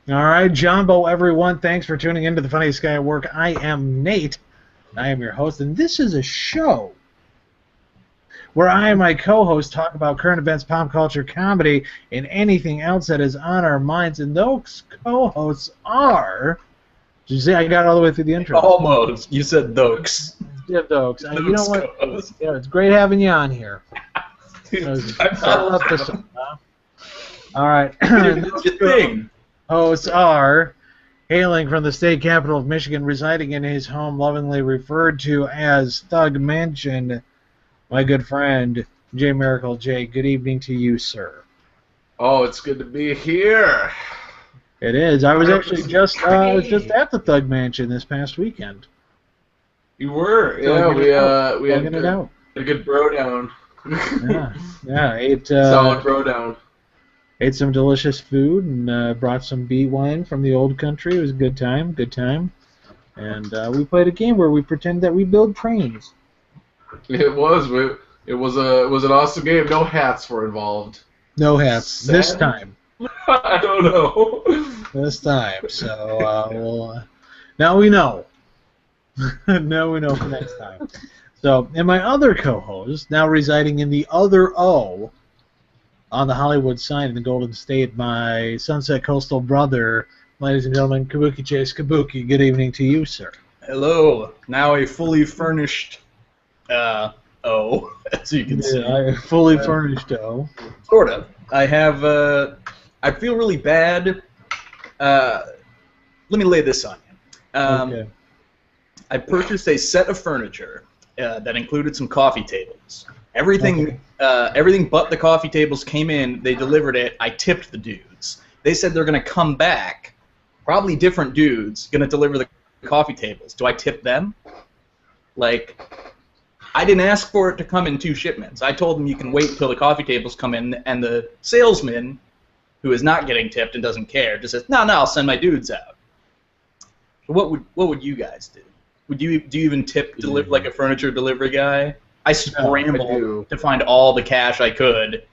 All right, Jumbo, everyone. Thanks for tuning into the Funniest Guy at Work. I am Nate. I am your host, and this is a show where I and my co-host talk about current events, pop culture, comedy, and anything else that is on our minds. And those co-hosts are... Did you see I got all the way through the intro? Almost. You said Dokes. Yeah, Dokes. You know what? Yeah, it's great having you on here. All right. That's your thing. Hosts are hailing from the state capital of Michigan, residing in his home, lovingly referred to as Thug Mansion, my good friend, Jay Miracle. Jay, good evening to you, sir. Oh, it's good to be here. It is. I was actually just at the Thug Mansion this past weekend. You were? Yeah, we had a good bro down. Yeah. Ate solid bro down. Ate some delicious food and brought some beet wine from the old country. It was a good time. And we played a game where we pretended that we build trains. It was an awesome game. No hats were involved. No hats this time. I don't know. This time. So now we know. Now we know for next time. So, and my other co-host, now residing in the other O, on the Hollywood side in the Golden State, my Sunset Coastal brother, ladies and gentlemen, Kabuki Chase Kabuki. Good evening to you, sir. Hello. Now a fully furnished O, as you can see. Fully furnished O. Sort of. I have, I feel really bad. Let me lay this on you. Okay. I purchased a set of furniture that included some coffee tables. Everything but the coffee tables came in. They delivered it. I tipped the dudes. They said they're going to come back. Probably different dudes going to deliver the coffee tables. Do I tip them? Like, I didn't ask for it to come in 2 shipments. I told them you can wait until the coffee tables come in, and the salesman, who is not getting tipped and doesn't care, just says, no, I'll send my dudes out. What would you guys do? Do you even tip like a furniture delivery guy? I scrambled to find all the cash I could,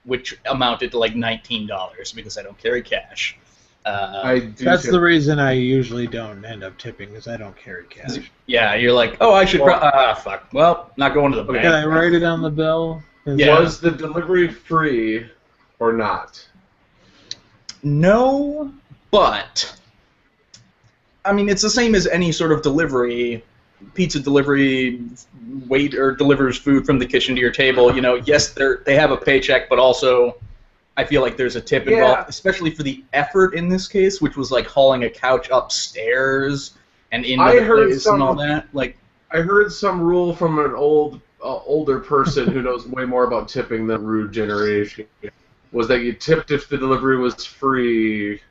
which amounted to like $19 because I don't carry cash. That's the reason I usually don't end up tipping, because I don't carry cash. Yeah, you're like, oh, I should. Fuck. Well, not going to the bank. Can I write it on the bill? Yeah. Was the delivery free or not? No, but I mean, it's the same as any sort of delivery. Pizza delivery, waiter delivers food from the kitchen to your table. You know, yes, they have a paycheck, but also I feel like there's a tip involved, especially for the effort in this case, which was like hauling a couch upstairs and into the place and all that. Like, I heard some rule from an older person who knows way more about tipping than Rude Generation, was that you tipped if the delivery was free.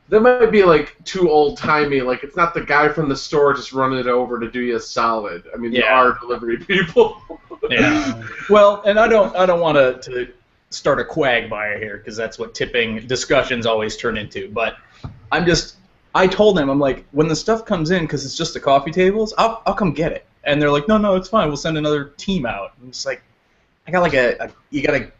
That might be like too old-timey. Like, it's not the guy from the store just running it over to do you a solid. I mean, there are delivery people. Yeah. Well, and I don't want to start a quagmire here, because that's what tipping discussions always turn into. But I told them, I'm like, when the stuff comes in, because it's just the coffee tables, I'll come get it. And they're like, no, it's fine. We'll send another team out. And it's like, I got like you got to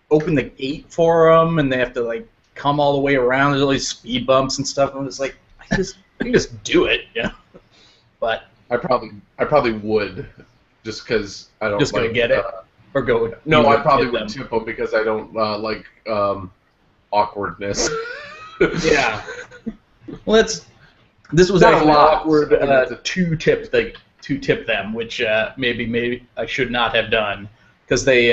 open the gate for them, and they have to like come all the way around. There's all these speed bumps and stuff. And it's like, I can just do it, yeah. But I probably would, just because I don't just gonna get it or go. No, I probably would tip them because I don't like awkwardness. Yeah. Well, this was not actually awkward to tip them, which maybe I should not have done. Because they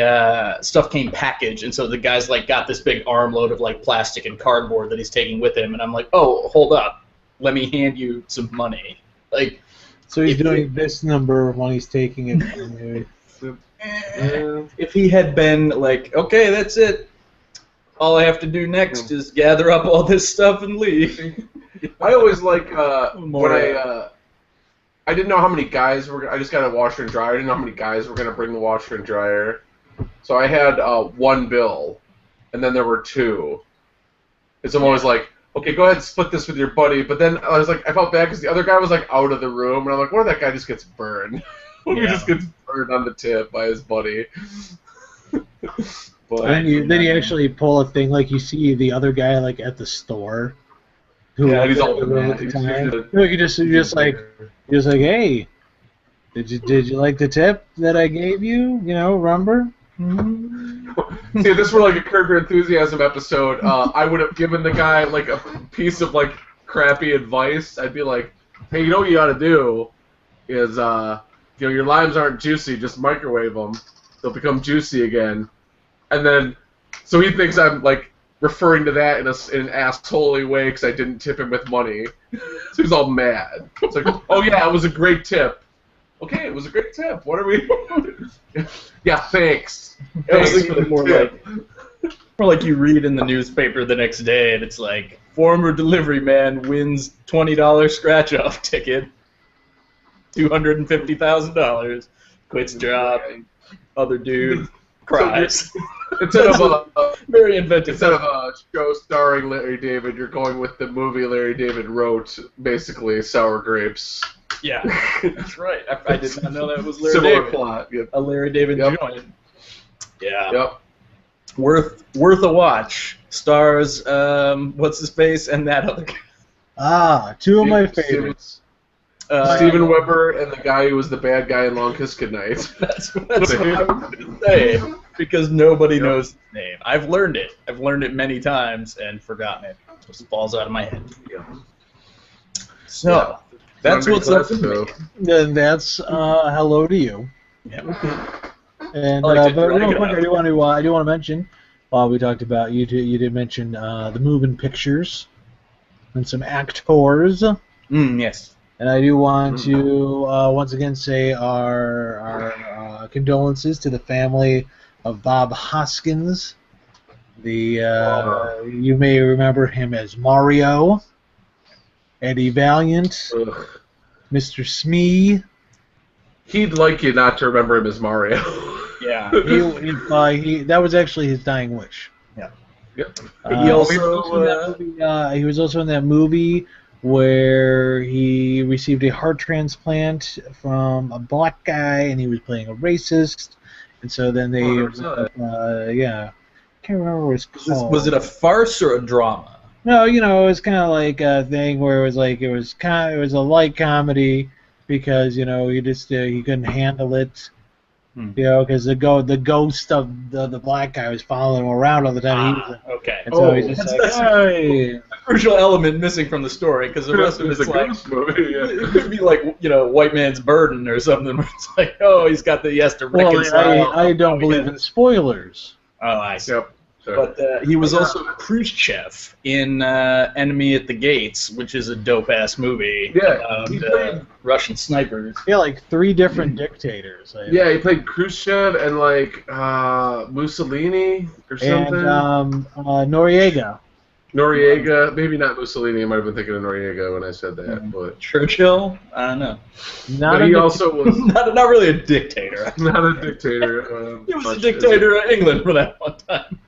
stuff came packaged, and so the guy's like got this big armload of like plastic and cardboard that he's taking with him, and I'm like, oh, hold up, let me hand you some money. Like, so he's doing this number when he's taking it from you. If he had been like, okay, that's it, all I have to do next is gather up all this stuff and leave. I always like when I didn't know how many guys were. I just got a washer and dryer. I didn't know how many guys were going to bring the washer and dryer. So I had 1 bill, and then there were 2. And someone was like, okay, go ahead and split this with your buddy. But then I was like, I felt bad because the other guy was like out of the room, and I'm like, what if that guy just gets burned? What if he just gets burned on the tip by his buddy? But then you actually pull a thing like you see the other guy like at the store who Yeah, was he's all at the room mad. at the He's time. just- No, you're just like, hey, did you like the tip that I gave you? You know, remember? See, if this were like a Curb Your Enthusiasm episode, I would have given the guy like a piece of like crappy advice. I'd be like, hey, you know what you ought to do is, your limes aren't juicy, just microwave them. They'll become juicy again. And then, so he thinks I'm like referring to that in an assholey way because I didn't tip him with money. So he's all mad. It's like, oh yeah, it was a great tip. Okay, it was a great tip. What are we? Yeah, thanks. I was Thanks thinking for the more tip. like you read in the newspaper the next day, and it's like, former delivery man wins $20 scratch-off ticket, $250,000, quits job, other dude cries. Instead of a Very inventive. Instead of a show starring Larry David, you're going with the movie Larry David wrote, basically Sour Grapes. Yeah, that's right. I did not know that was Larry Similar David. plot. Yep. A Larry David Yep. joint. Yeah. Yep. Worth a watch. Stars, what's his face, and that other guy. Two of my favorites. Steven Weber and the guy who was the bad guy in Long Kiss Goodnight. That's what I was going to say, because nobody knows his name. I've learned it. I've learned it many times and forgotten it. It just falls out of my head. So, that's what's up with me. And that's hello to you. Yeah. And I like to but drag real it quick, out. I do want to mention, while we talked about you did mention the moving pictures and some actors. Yes. And I do want to once again say our condolences to the family of Bob Hoskins. You may remember him as Mario, Eddie Valiant, Ugh. Mr. Smee. He'd like you not to remember him as Mario. Yeah. That was actually his dying wish. Yeah. Yep. He also, he was also in that movie where he received a heart transplant from a black guy, and he was playing a racist, and so then they, can't remember what it's called. was it a farce or a drama? No, it was kind of like a thing where it was a light comedy because he couldn't handle it. Because the ghost of the black guy was following him around all the time. Okay. And so he's just like, hey. A crucial element missing from the story, because the rest of it's a like, ghost movie. Yeah. it could be like, White Man's Burden or something, where it's like, he has to reconcile. Well, I don't believe in spoilers. Oh, I see. Yep. But he was also Khrushchev in Enemy at the Gates, which is a dope-ass movie about he played- Russian snipers. Yeah, like 3 different dictators. Yeah, he played Khrushchev and like Mussolini or something. And Noriega. Noriega, maybe not Mussolini. I might have been thinking of Noriega when I said that, but Churchill? I don't know. but he also was not really a dictator. not a dictator. He was a dictator of England for that one time.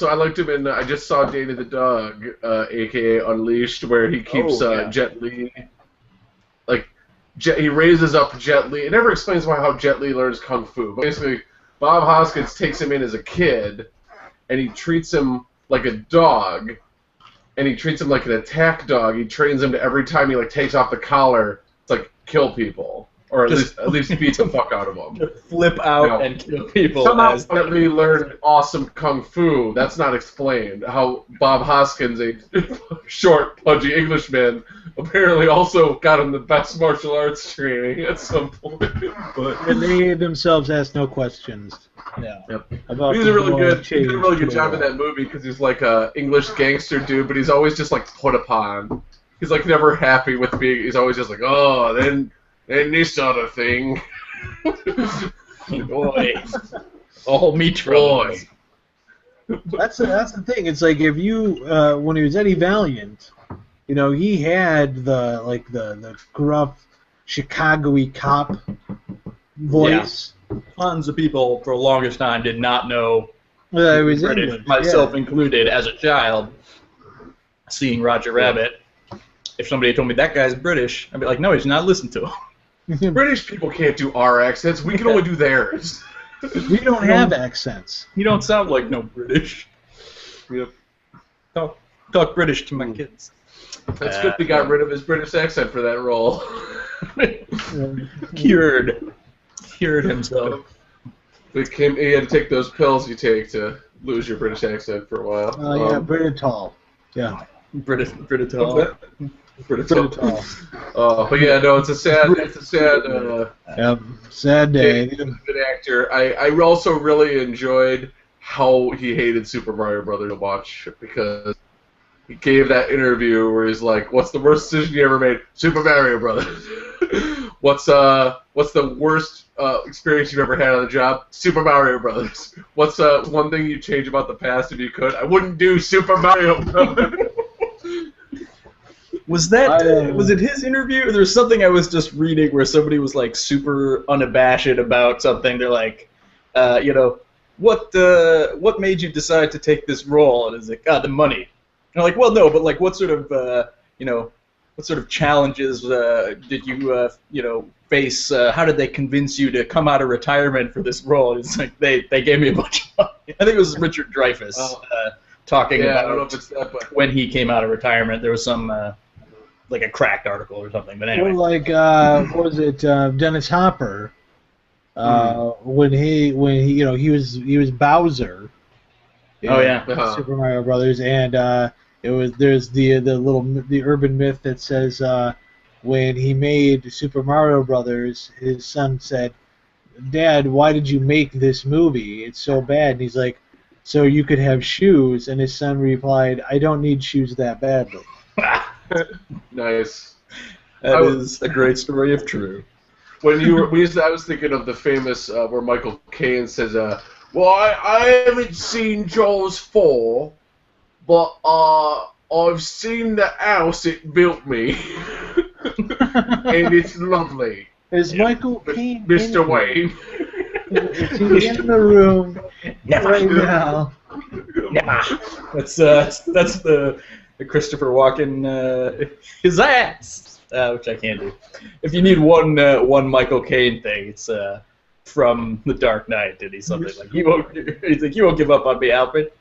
I liked him in. I just saw Danny the Dog, aka Unleashed, where he keeps Jet Li. He raises up Jet Li. It never explains how Jet Li learns kung fu. But basically, Bob Hoskins takes him in as a kid, and he treats him like a dog, and he treats him like an attack dog. He trains him to every time he takes off the collar, it's kill people. Or at least beat the fuck out of them. Flip out and kill people. Somehow Jet Li learned awesome kung fu. That's not explained. How Bob Hoskins, a short, pudgy Englishman, apparently also got him the best martial arts training at some point. And they themselves ask no questions. Yeah. Yep. About He did a really good change job in that movie because he's like a English gangster dude, but he's always just put upon. He's never happy with being. He's always just then this other thing. Boy. All meat troubles. That's the thing. It's like if you when he was Eddie Valiant, he had the gruff Chicago-y cop voice. Yeah. Tons of people for the longest time did not know It was British, English, myself included, as a child, seeing Roger Rabbit. If somebody had told me that guy's British, I'd be like, no, he's not. Listen to him. British people can't do our accents. We can only do theirs. We don't have accents. You don't sound like no British. Yep. Talk British to my kids. That's good he got rid of his British accent for that role. Cured himself. He had to take those pills you take to lose your British accent for a while. Yeah, Brititol. Yeah. Brititol. But yeah, no, it's a sad sad day. He's a good actor. I also really enjoyed how he hated Super Mario Brothers to watch, because he gave that interview where he's like, "What's the worst decision you ever made? Super Mario Brothers." What's the worst experience you've ever had on the job? Super Mario Brothers. What's one thing you'd change about the past if you could? I wouldn't do Super Mario Brothers. Was it his interview? There was something I was just reading where somebody was like super unabashed about something. They're like, what made you decide to take this role? And it's like, the money. And they're like, well, no, but like, what sort of challenges did you face? How did they convince you to come out of retirement for this role? And it's like they gave me a bunch of money. I think it was Richard Dreyfuss talking about I don't know if it's that, but when he came out of retirement. There was some like a cracked article or something. But anyway, Or like what was it? Dennis Hopper. When he was Bowser. Oh, yeah. Super Mario Brothers, and there's the urban myth that says when he made Super Mario Brothers, his son said, "Dad, why did you make this movie? It's so bad." And he's like, "So you could have shoes." And his son replied, "I don't need shoes that badly." Nice. That is a great story if true. When I was thinking of the famous where Michael Caine says, "Well, I haven't seen Jaws 4, but I've seen the house it built me, and it's lovely." Is Michael Caine Mr. Wayne? Is he in the room right now? That's the Christopher Walken his ass, which I can't do. If you need one Michael Caine thing, it's from The Dark Knight. Did he something like you won't give up on me, Alfred?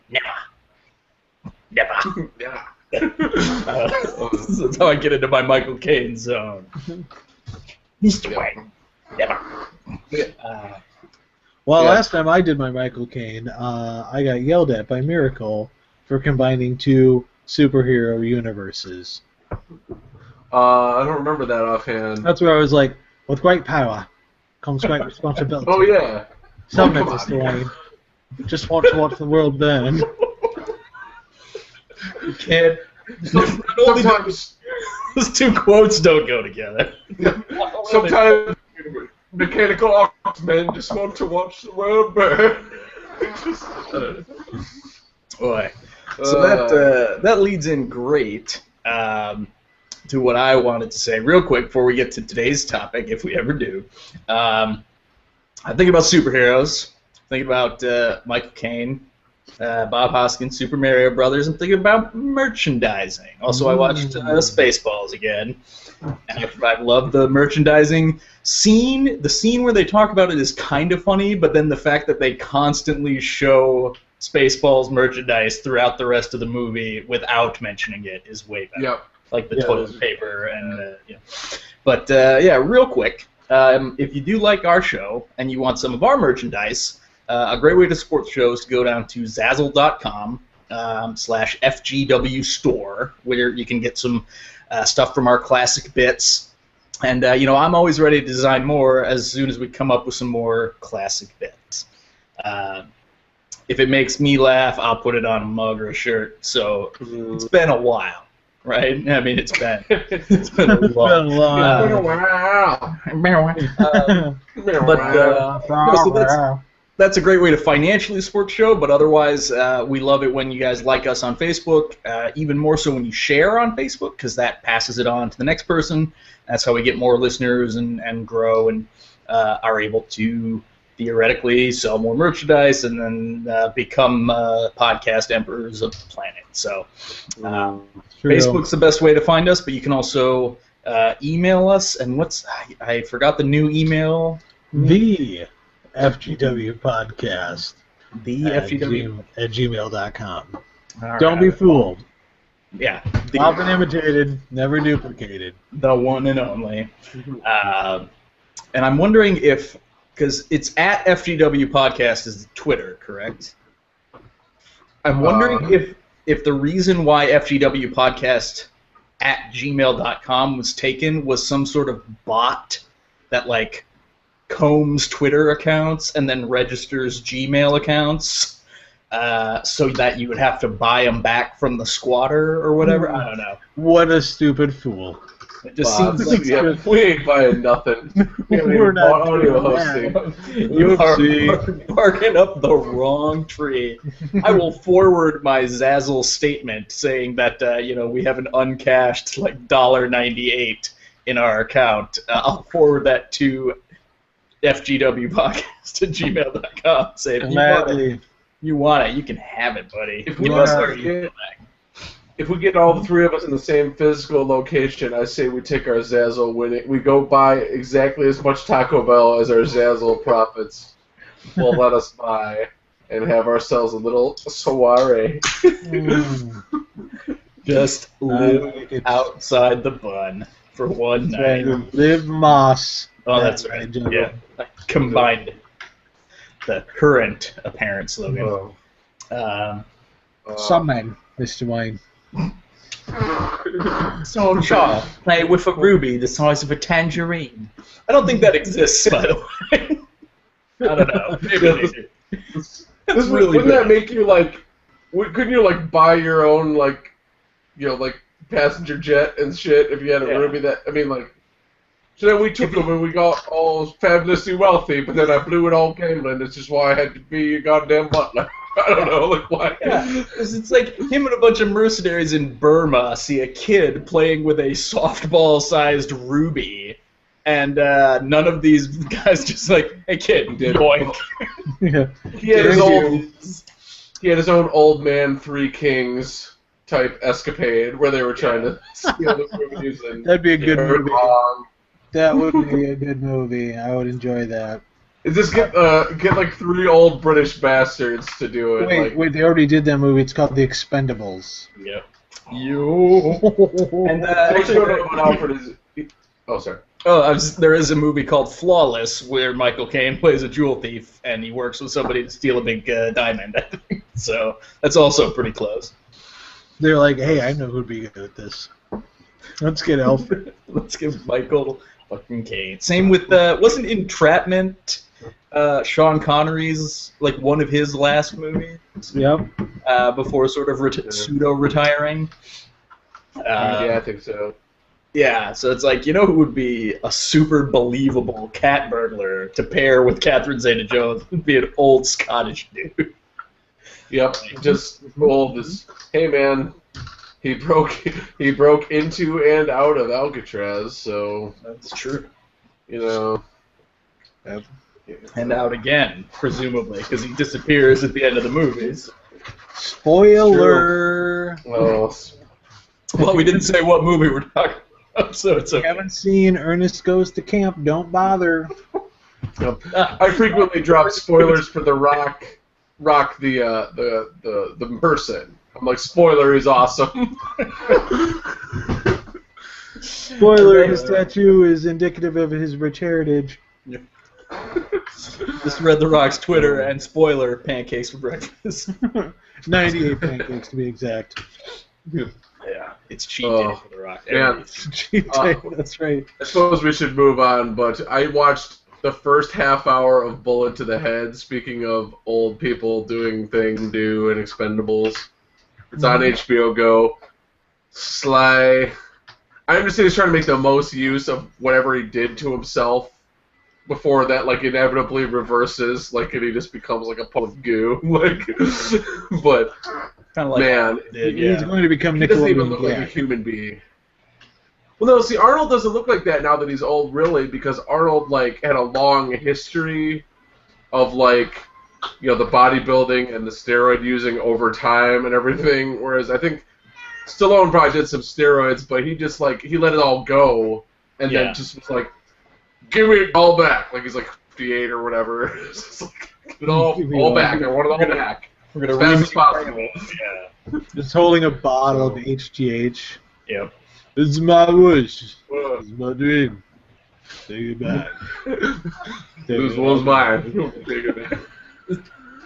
Never. Yeah. That's how I get into my Michael Caine zone. Mr. Wayne. Never. Last time I did my Michael Caine, I got yelled at by Miracle for combining two superhero universes. I don't remember that offhand. That's where I was like, with great power comes great responsibility. Oh, yeah. Some of us, Dwayne. Just want to watch the world burn. You can't. Sometimes Those two quotes don't go together. Sometimes mechanical men just want to watch the world burn. Boy. So that leads in great to what I wanted to say real quick before we get to today's topic, if we ever do. I think about superheroes. I think about Michael Caine, Bob Hoskins, Super Mario Brothers. I'm thinking about merchandising. Also, I watched Spaceballs again. And I love the merchandising scene. The scene where they talk about it is kind of funny, but then the fact that they constantly show Spaceballs merchandise throughout the rest of the movie without mentioning it is way better. Yep. Like the toilet paper and But yeah, real quick, if you do like our show and you want some of our merchandise, a great way to support the show is to go down to Zazzle.com/FGW store, where you can get some stuff from our classic bits. And I'm always ready to design more as soon as we come up with some more classic bits. If it makes me laugh, I'll put it on a mug or a shirt. So it's been a while, right? I mean, it's been a while. So that's a great way to financially support the show, but otherwise we love it when you guys like us on Facebook, even more so when you share on Facebook, because that passes it on to the next person. That's how we get more listeners and grow and are able to theoretically sell more merchandise and then become podcast emperors of the planet. So Facebook's the best way to find us, but you can also email us. And I forgot the new email. FGW Podcast The FGW. at gmail.com. All Don't be right. fooled. Yeah. Often imitated, never duplicated. The one and only. And I'm wondering if, because it's at FGW Podcast is Twitter, correct? I'm wondering if the reason why FGW Podcast at gmail.com was taken was some sort of bot that like combs Twitter accounts and then registers Gmail accounts so that you would have to buy them back from the squatter or whatever. I don't know. What a stupid fool. It just seems like we ain't buying nothing. We're not audio doing hosting. you are barking up the wrong tree. I will forward my Zazzle statement saying that we have an uncashed like $1.98 in our account. I'll forward that to FGWpodcast at gmail.com. Say if you want it, you can have it, buddy. If we get all three of us in the same physical location, I say we take our Zazzle winning. We go buy exactly as much Taco Bell as our Zazzle profits will let us buy, and have ourselves a little soiree. Just live outside the bun for one night. Live Moss. Oh, that's right. Yeah, I combined the current apparent slogan. Summon, Mr. Wayne. So sharp, play with a ruby the size of a tangerine. I don't think that exists, by the way. I don't know. Maybe they do. This wouldn't that make you like? Couldn't you like buy your own like passenger jet and shit if you had a ruby? That I mean like. So then we took them and we got all fabulously wealthy, but then I blew it all gambling. That's just why I had to be a goddamn butler. I don't know, like why? Yeah, because it's like him and a bunch of mercenaries in Burma see a kid playing with a softball-sized ruby, and none of these guys just like, hey kid, boink. Yeah. He had his own old man Three Kings type escapade where they were trying to steal the rubies and that'd be a good movie. Wrong. That would be a good movie. I would enjoy that. Is this get like three old British bastards to do it? Wait, they already did that movie. It's called The Expendables. Yep. And Alfred is. Oh, sorry. Oh, there is a movie called Flawless where Michael Caine plays a jewel thief and he works with somebody to steal a big diamond. I think. So that's also pretty close. They're like, hey, I know who'd be good at this. Let's get Alfred. Let's give Michael fucking Caine. Same with wasn't Entrapment Sean Connery's like one of his last movies? Yep. Before sort of pseudo retiring. Yeah, I think so. Yeah, so it's like, who would be a super believable cat burglar to pair with Catherine Zeta-Jones? Would be an old Scottish dude. Yep, just old as, hey man, he broke into and out of Alcatraz, so that's true. Yep. And out again, presumably, because he disappears at the end of the movies. Spoiler. Well, we didn't say what movie we're talking about, so it's okay. If you haven't seen Ernest Goes to Camp, don't bother. I frequently drop spoilers for The Rock the person. I'm like, spoiler, he's awesome. Spoiler, his tattoo is indicative of his rich heritage. Yeah. Just read The Rock's Twitter, and spoiler, pancakes for breakfast. 98 pancakes, to be exact. Yeah, it's cheat day for The Rock. Yeah, cheat day, that's right. I suppose we should move on, but I watched the first half hour of Bullet to the Head, speaking of old people doing things and Expendables. It's on HBO Go. Sly. I understand he's trying to make the most use of whatever he did to himself before that, like, inevitably reverses, like, and he just becomes, like, a puddle of goo. Like, but, kind of like man, he's going to become he doesn't even Nickelodeon look Jack. like a human being. Well, no, see, Arnold doesn't look like that now that he's old, really, because Arnold, like, had a long history of, like, the bodybuilding and the steroid using over time and everything, whereas I think Stallone probably did some steroids, but he just, like, he let it all go, and then just was like, give me it all back. Like, he's like, 58 or whatever. It's just like, get all back. I want it all back. We're gonna As fast as remake possible. Yeah. Just holding a bottle of HGH. Yep. This is my wish. This is my dream. Take it back. This was mine. Take it back.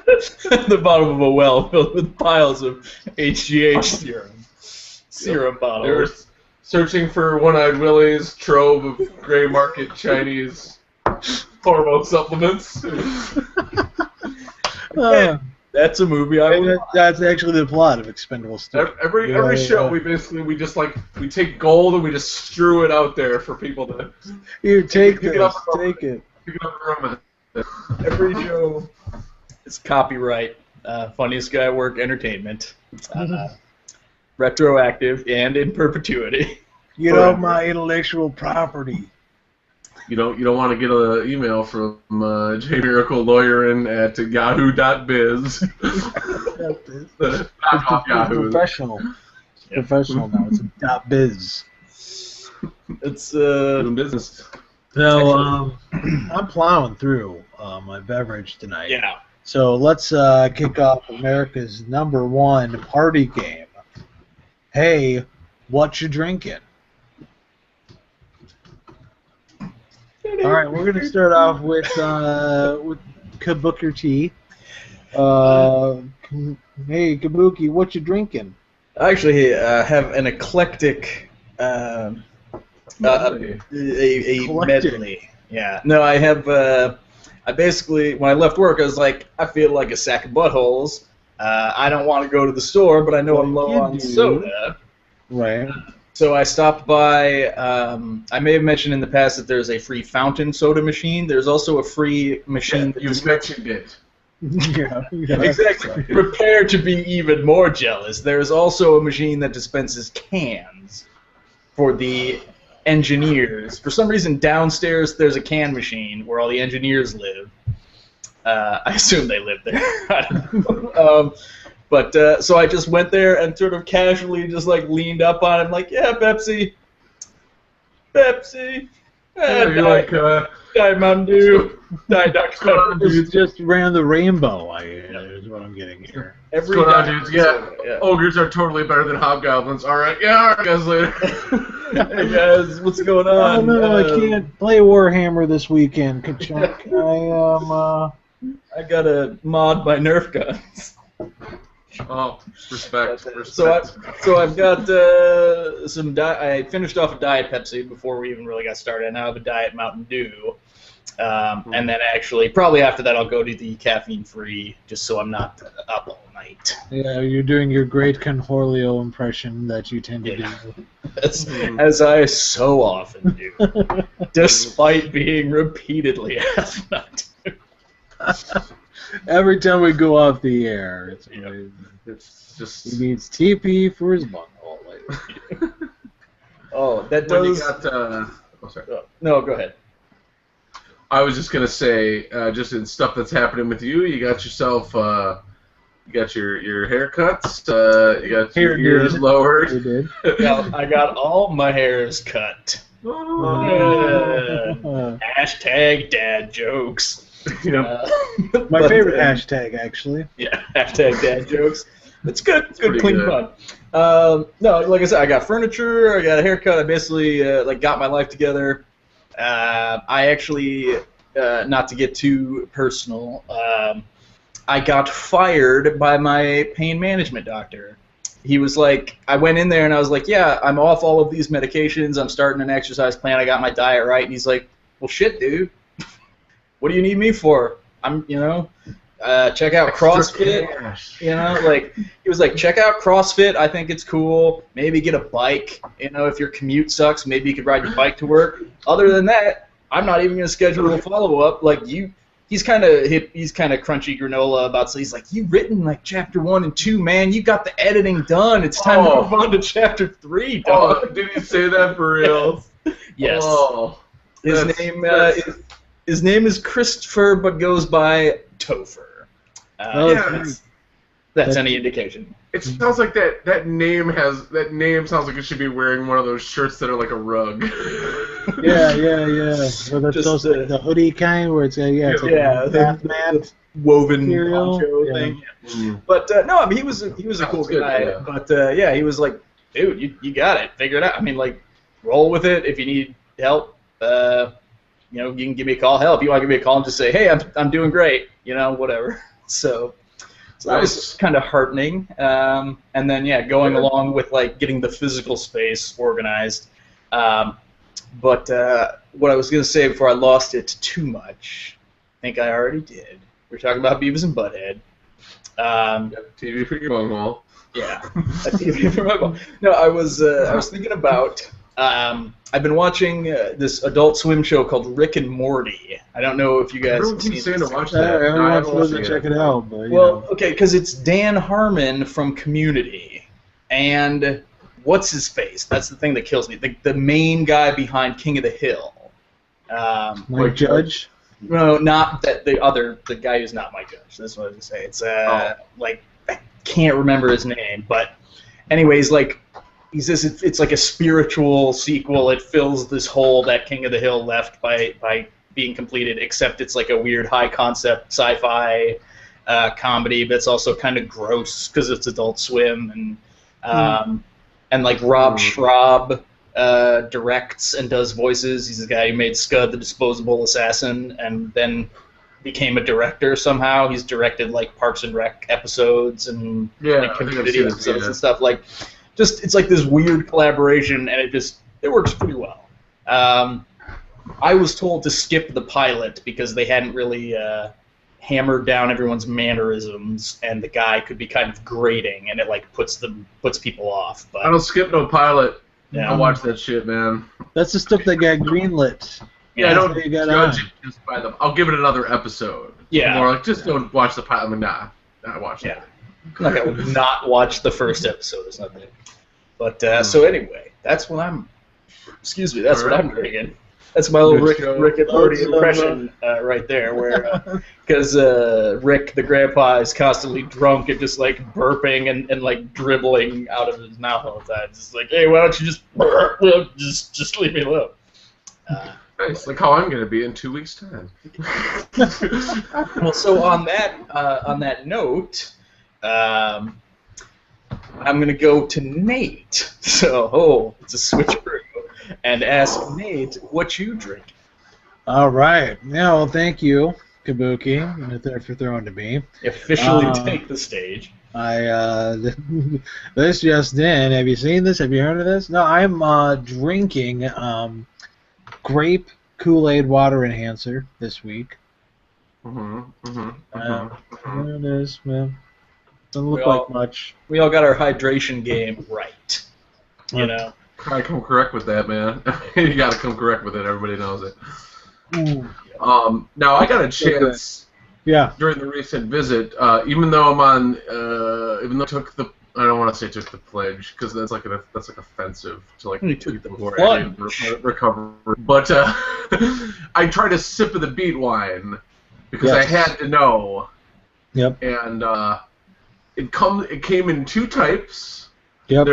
The bottom of a well filled with piles of HGH serum bottles. They're searching for One-Eyed Willie's trove of gray market Chinese hormone supplements. That's a movie I would. That's actually the plot of Expendables 2. Every show we just we take gold and we just strew it out there for people to Here, take pick this. it up Take it. pick it up and run with it. Every show is copyright. Funniest Guy at Work Entertainment. Retroactive and in perpetuity. Get off my intellectual property. You don't want to get an email from J Miracle Lawyerin at yahoo.biz. It's Yahoo. professional. It's professional now. It's a .biz. It's Doing business. So I'm plowing through my beverage tonight. yeah. So let's kick off America's #1 party game. Hey, what you drinking? All right, we're gonna start off with Kabuki tea. Hey, Kabuki, what you drinking? I actually have an eclectic a medley. Yeah. No, I have. I basically, when I left work, I was like, I feel like a sack of buttholes. I don't want to go to the store, but I know I'm low on soda. Right. So I stopped by. I may have mentioned in the past that there's a free fountain soda machine. There's also a free machine. You mentioned it. Yeah. Exactly. Prepare to be even more jealous. There is also a machine that dispenses cans for the engineers. For some reason, downstairs there's a can machine where all the engineers live. I assume they live there. I don't know. But so I just went there and sort of casually just like leaned up on him, like, yeah, Pepsi. You're like, Diet Mountain Dew, Diet Dr. Pepper. It's just ran the rainbow. Is what I'm getting here. Every what's going on, Dr. dudes? Yeah, ogres are totally better than hobgoblins. All right, guys, later. Hey guys, what's going on? Oh no, I can't play Warhammer this weekend, Kachunk. I I gotta mod my Nerf guns. Oh, respect. So I've got some. I finished off a Diet Pepsi before we even really got started. Now I have a Diet Mountain Dew, and then actually probably after that I'll go to the caffeine-free, just so I'm not up all night. Yeah, you're doing your great Conhorlio impression that you tend to do. As I so often do, despite being repeatedly asked not to. Every time we go off the air, It's just he needs TP for his butthole later. Oh, that when does. you got. Sorry. No, go ahead. I was just gonna say, just in stuff that's happening with you, you got yourself, you got your haircuts, you got your ears lowered. You did. I got all my hairs cut. Hashtag dad jokes. My favorite hashtag, actually. Yeah, hashtag dad jokes. It's good. It's good, Pretty clean good. fun. No, like I said, I got furniture. I got a haircut. I basically like got my life together. I actually, not to get too personal, I got fired by my pain management doctor. He was like, I went in there and I was like, yeah, I'm off all of these medications. I'm starting an exercise plan. I got my diet right. And he's like, well, shit, dude. What do you need me for? Check out CrossFit. Like he was like, check out CrossFit. I think it's cool. Maybe get a bike. If your commute sucks, maybe you could ride your bike to work. Other than that, I'm not even gonna schedule a follow up. Like he's kind of crunchy granola about. So he's like, you've written like chapter 1 and 2, man. You got the editing done. It's time to move on to chapter 3, dog. Oh, did he say that for real? Yes. Oh, His name is. His name is Christopher, but goes by Topher. that's any indication. It sounds like that name sounds like it should be wearing one of those shirts that are like a rug. Yeah. So that's Just, the hoodie kind where it's it's like a bath mat woven material. poncho thing. Mm. But no, I mean he was a cool That's good, guy. yeah. But he was like, dude, you got it, figure it out. I mean, like, roll with it. If you need help, you can give me a call. Hell, if you want to give me a call and just say, hey, I'm doing great, whatever. So that was kind of heartening. And then going along with like getting the physical space organized. But what I was gonna say before I lost it too much, I think I already did. We were talking about Beavis and Butthead. TV for your bunghole. Yeah, a TV for my mom. No, I was thinking about. I've been watching this Adult Swim show called Rick and Morty. I don't know if you guys have seen saying to this. watch that. Everyone's supposed to check it out, but Okay, because it's Dan Harmon from Community, and what's his face? That's the thing that kills me. The main guy behind King of the Hill. Mike Judge. No, not that the guy who's not Mike Judge. That's what I was gonna say. It's like I can't remember his name, but anyways, like. He says it's like a spiritual sequel. It fills this hole that King of the Hill left by being completed, except it's like a weird high-concept sci-fi comedy, but it's also kind of gross because it's Adult Swim. And like Rob Schraub directs and does voices. He's the guy who made Scud the Disposable Assassin and then became a director somehow. He's directed like Parks and Rec episodes and like Community episodes and stuff. Like, just it's like this weird collaboration, and it works pretty well. I was told to skip the pilot because they hadn't really hammered down everyone's mannerisms, and the guy could be kind of grating, and it like puts people off. But I don't skip no pilot. Yeah. I watch that shit, man. That's the stuff that got greenlit. Yeah, I don't judge it just by them. I'll give it another episode. Yeah. More like just don't watch the pilot. I mean, nah, I watch it. Yeah. I'm not gonna not watch the first episode. It's not that. But so anyway, that's what I'm. Excuse me. That's what I'm drinking. That's my little Rick and Morty impression right there, where because Rick the grandpa is constantly drunk and just like burping and like dribbling out of his mouth all the time. Just like, hey, why don't you just burp? Just leave me alone. Nice, like how I'm gonna be in 2 weeks' time. Well, so on that note. I'm going to go to Nate. So, it's a switcheroo. And ask Nate what you drink. All right. Yeah, well, thank you, Kabuki, for throwing to me. Officially take the stage. This just in. Have you seen this? Have you heard of this? No, I'm drinking grape Kool-Aid water enhancer this week. There it is, man. Doesn't look like much. We all got our hydration game right. You know? Gotta come correct with that, man. You gotta come correct with it. Everybody knows it. Now, I got a chance during the recent visit, even though I'm on, even though I took the, I don't want to say took the pledge, because that's like offensive to like people who are actually recover. But I tried a sip of the beet wine because I had to know. Yep. And it came in two types. Yep.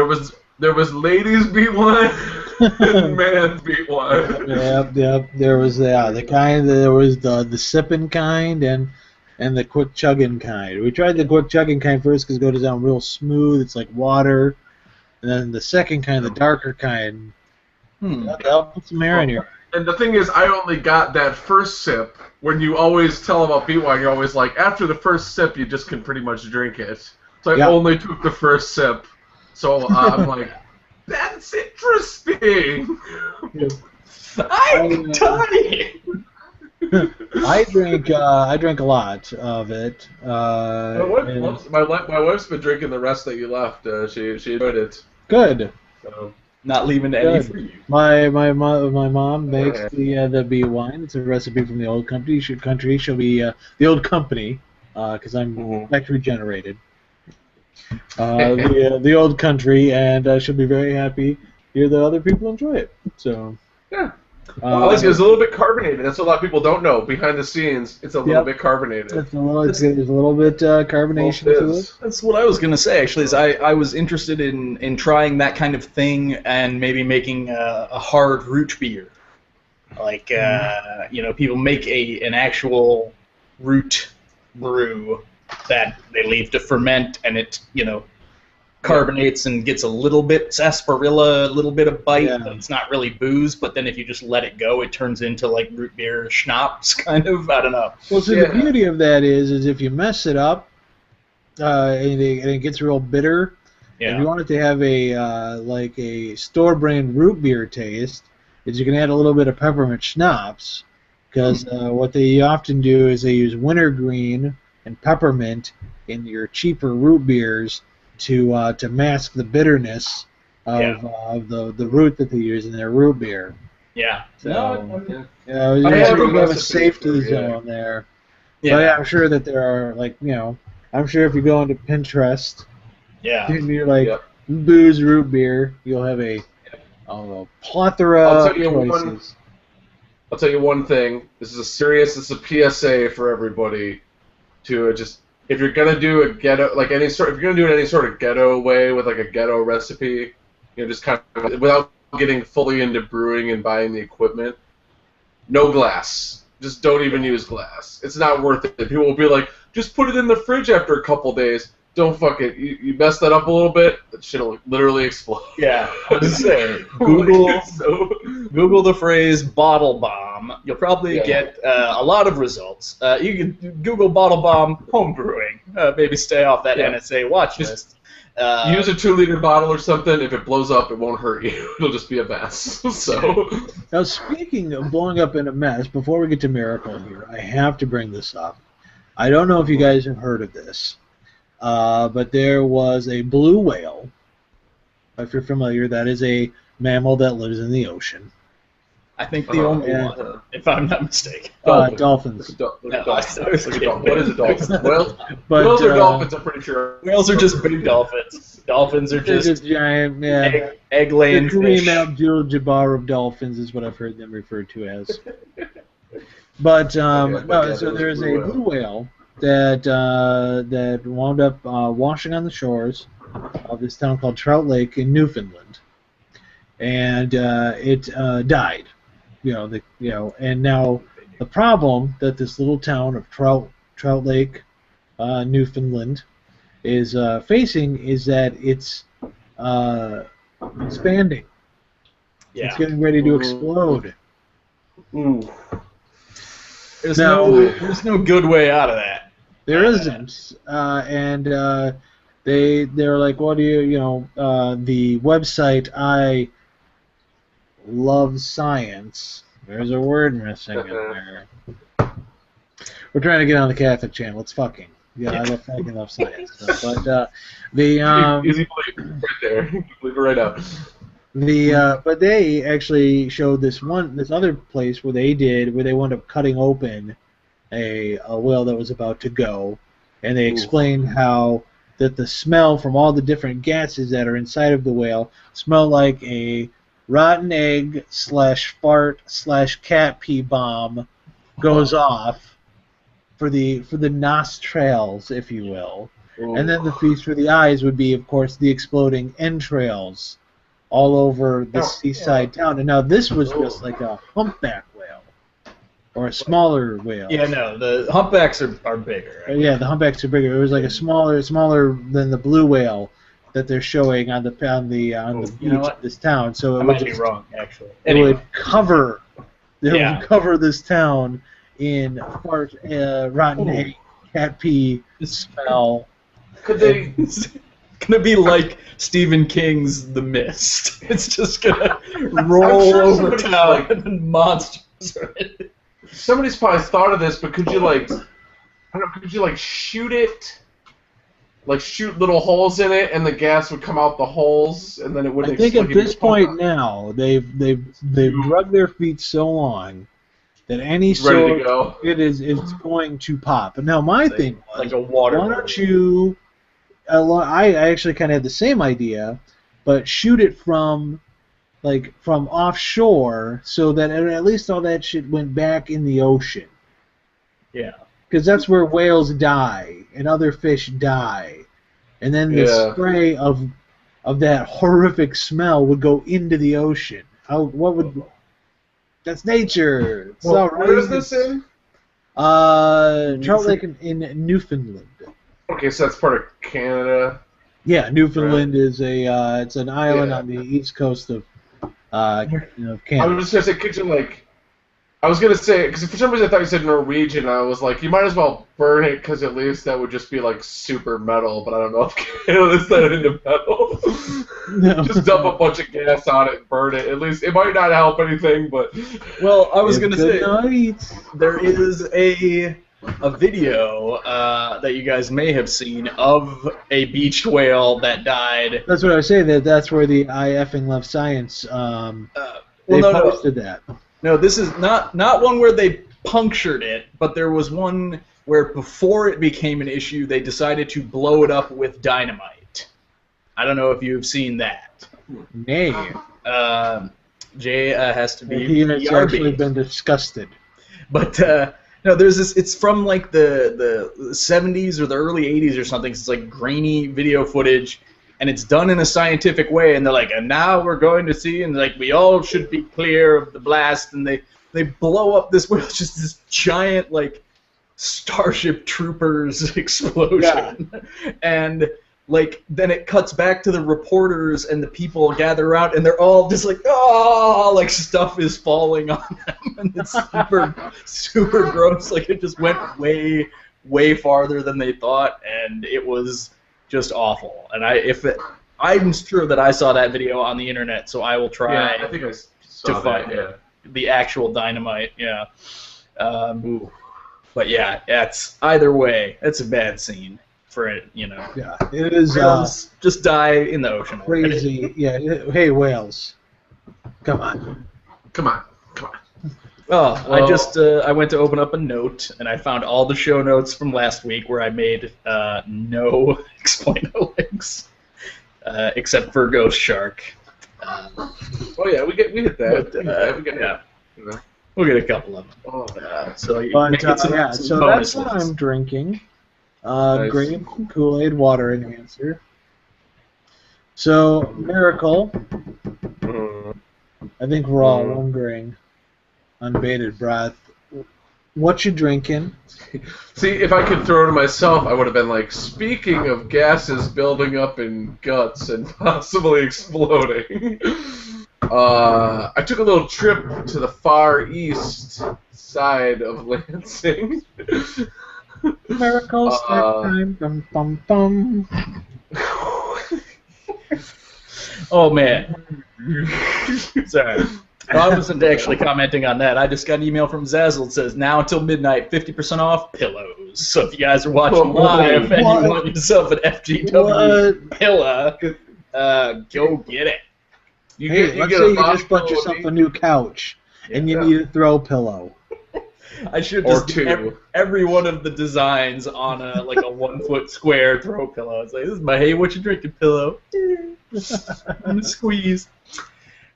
There was ladies beet wine and man's beet wine. Yep. There was the kind. There was the sipping kind and the quick chugging kind. We tried the quick chugging kind first because it goes down real smooth. It's like water. And then the second kind, the darker kind. I'll put some air in here. And the thing is, I only got that first sip. When you always tell about beet wine, you're always like, after the first sip, you just can pretty much drink it. So I only took the first sip. So I'm like, that's interesting. I'm dying. I drink a lot of it. My wife's been drinking the rest that you left. She enjoyed it. Good. So. Not leaving any for you. My mom makes the beet wine. It's a recipe from the old company. She'll be the old company because I'm factory generated. The old country, and she'll be very happy to hear that other people enjoy it. So yeah, It's a little bit carbonated. That's what a lot of people don't know. Behind the scenes, it's a little bit carbonated. There's a little bit carbonation to it. That's what I was gonna say. Actually, is I was interested in trying that kind of thing and maybe making a hard root beer, like people make an actual root brew that they leave to ferment, and it carbonates and gets a little bit sarsaparilla, a little bit of bite, but it's not really booze. But then if you just let it go, it turns into like root beer schnapps, kind of. I don't know. Well, so the beauty of that is if you mess it up, and it gets real bitter. If you want it to have a store brand root beer taste, is you can add a little bit of peppermint schnapps, because what they often do is they use wintergreen and peppermint in your cheaper root beers to mask the bitterness of the root that they use in their root beer. Yeah. So you have a safety zone there. Yeah. So I'm sure that there are I'm sure if you go into Pinterest, you're like booze root beer, you'll have a plethora of choices. I'll tell you one thing. This is a PSA for everybody to just. If you're gonna do a ghetto, if you're gonna do it any sort of ghetto way with like a ghetto recipe, just kind of without getting fully into brewing and buying the equipment, no glass. Just don't even use glass. It's not worth it. People will be like, just put it in the fridge after a couple days. Don't fuck it. You mess that up a little bit, that shit'll literally explode. Yeah, I was saying. Google the phrase bottle bomb. You'll probably get a lot of results. You can Google bottle bomb home brewing. Maybe stay off that NSA watch list. Use a 2-liter bottle or something. If it blows up, it won't hurt you. It'll just be a mess. Now, speaking of blowing up in a mess, before we get to Miracle here, I have to bring this up. I don't know if you guys have heard of this. But there was a blue whale. If you're familiar, that is a mammal that lives in the ocean. I think the only one, if I'm not mistaken. Dolphins. What is a dolphin? Whales or dolphins, I'm pretty sure. Whales are just big dolphins. Dolphins are just giant, egg-laying fish. The Kareem Abdul-Jabbar of dolphins is what I've heard them referred to as. But so there's a blue whale that wound up washing on the shores of this town called Trout Lake in Newfoundland, and it died. And now the problem that this little town of Trout Lake, Newfoundland, is facing is that it's expanding. Yeah. It's getting ready to explode. Ooh. There's no good way out of that. There isn't, and they're like, what do the website I Love Science. There's a word missing in there. We're trying to get on the Catholic channel. It's fucking. I fucking love science. But easy believe right there. Believe it right out. But they actually showed this other place where they wound up cutting open a whale that was about to go, and they explained how that the smell from all the different gases that are inside of the whale smell like a rotten egg / fart / cat pee bomb goes off for the nostrils, if you will. Ooh. And then the feast for the eyes would be, of course, the exploding entrails all over the seaside town. And now this was just like a humpback whale, or a smaller whale. Yeah, no, the humpbacks are bigger. Yeah, the humpbacks are bigger. It was like a smaller than the blue whale that they're showing on the beach of this town. So I might be wrong, actually. It would cover this town in rotten egg, cat pee smell. Could they? It's gonna be like Stephen King's The Mist. It's just gonna roll over town and monsters. Somebody's probably thought of this, but could you shoot it? Like shoot little holes in it, and the gas would come out the holes, and then it wouldn't. I think at this point now, they've drug their feet so long that any sort it's going to pop. But now my thing was, like a water. Why don't you? I actually kind of had the same idea, but shoot it from like from offshore, so that at least all that shit went back in the ocean. Yeah. Because that's where whales die and other fish die, and then the spray of that horrific smell would go into the ocean. That's nature. It's all right. Where is this in? Trout Lake in Newfoundland. Okay, so that's part of Canada. Yeah, Newfoundland is it's an island on the east coast of Canada. I was just gonna say, could you I was gonna say, because for some reason I thought you said Norwegian. I was like, you might as well burn it, because at least that would just be like super metal. But I don't know if Canada's that into metal. No. Just dump a bunch of gas on it and burn it. At least it might not help anything, but. Well, I was gonna say there is a video that you guys may have seen of a beached whale that died. That's what I was saying. That's where the I effing love science. They posted that. No, this is not one where they punctured it, but there was one where before it became an issue, they decided to blow it up with dynamite. I don't know if you've seen that. Nay. Jay has to be. He has actually been disgusted. But no, there's this. It's from like the 70s or the early 80s or something. It's like grainy video footage. And it's done in a scientific way, and they're like, and now we're going to see, and like we all should be clear of the blast, and they blow up this whale, just this giant like Starship Troopers explosion, and like then it cuts back to the reporters, and the people gather around, and they're all just like, oh, like stuff is falling on them, and it's super gross. Like it just went way farther than they thought, and it was just awful. And I'm sure that I saw that video on the internet, so I will try I think I saw to find the actual dynamite. Yeah. But yeah, it's either way, it's a bad scene for it. Yeah, it is. Just die in the ocean. Crazy. Already. Yeah. Hey, whales. Come on. Oh, well, I went to open up a note, and I found all the show notes from last week where I made no explainer links, except for Ghost Shark. Oh yeah, we hit that. But, we'll get a couple of them. So that's what I'm drinking. Nice. Grape Kool-Aid water enhancer. So Miracle. I think we're all wondering. Unbated breath. What you drinking? See, if I could throw to myself, I would have been like, speaking of gases building up in guts and possibly exploding. I took a little trip to the far east side of Lansing. Miracles time. Bum, bum, bum. Oh man. Sorry. No, I wasn't actually commenting on that. I just got an email from Zazzle that says, now until midnight, 50% off pillows. So if you guys are watching live and you want yourself an FGW pillow, go get it. Let's say you just bought yourself a new couch and you need a throw pillow. I should just do every one of the designs on a 1 foot square throw pillow. It's like, this is my hey, what you drinking pillow. I'm gonna squeeze.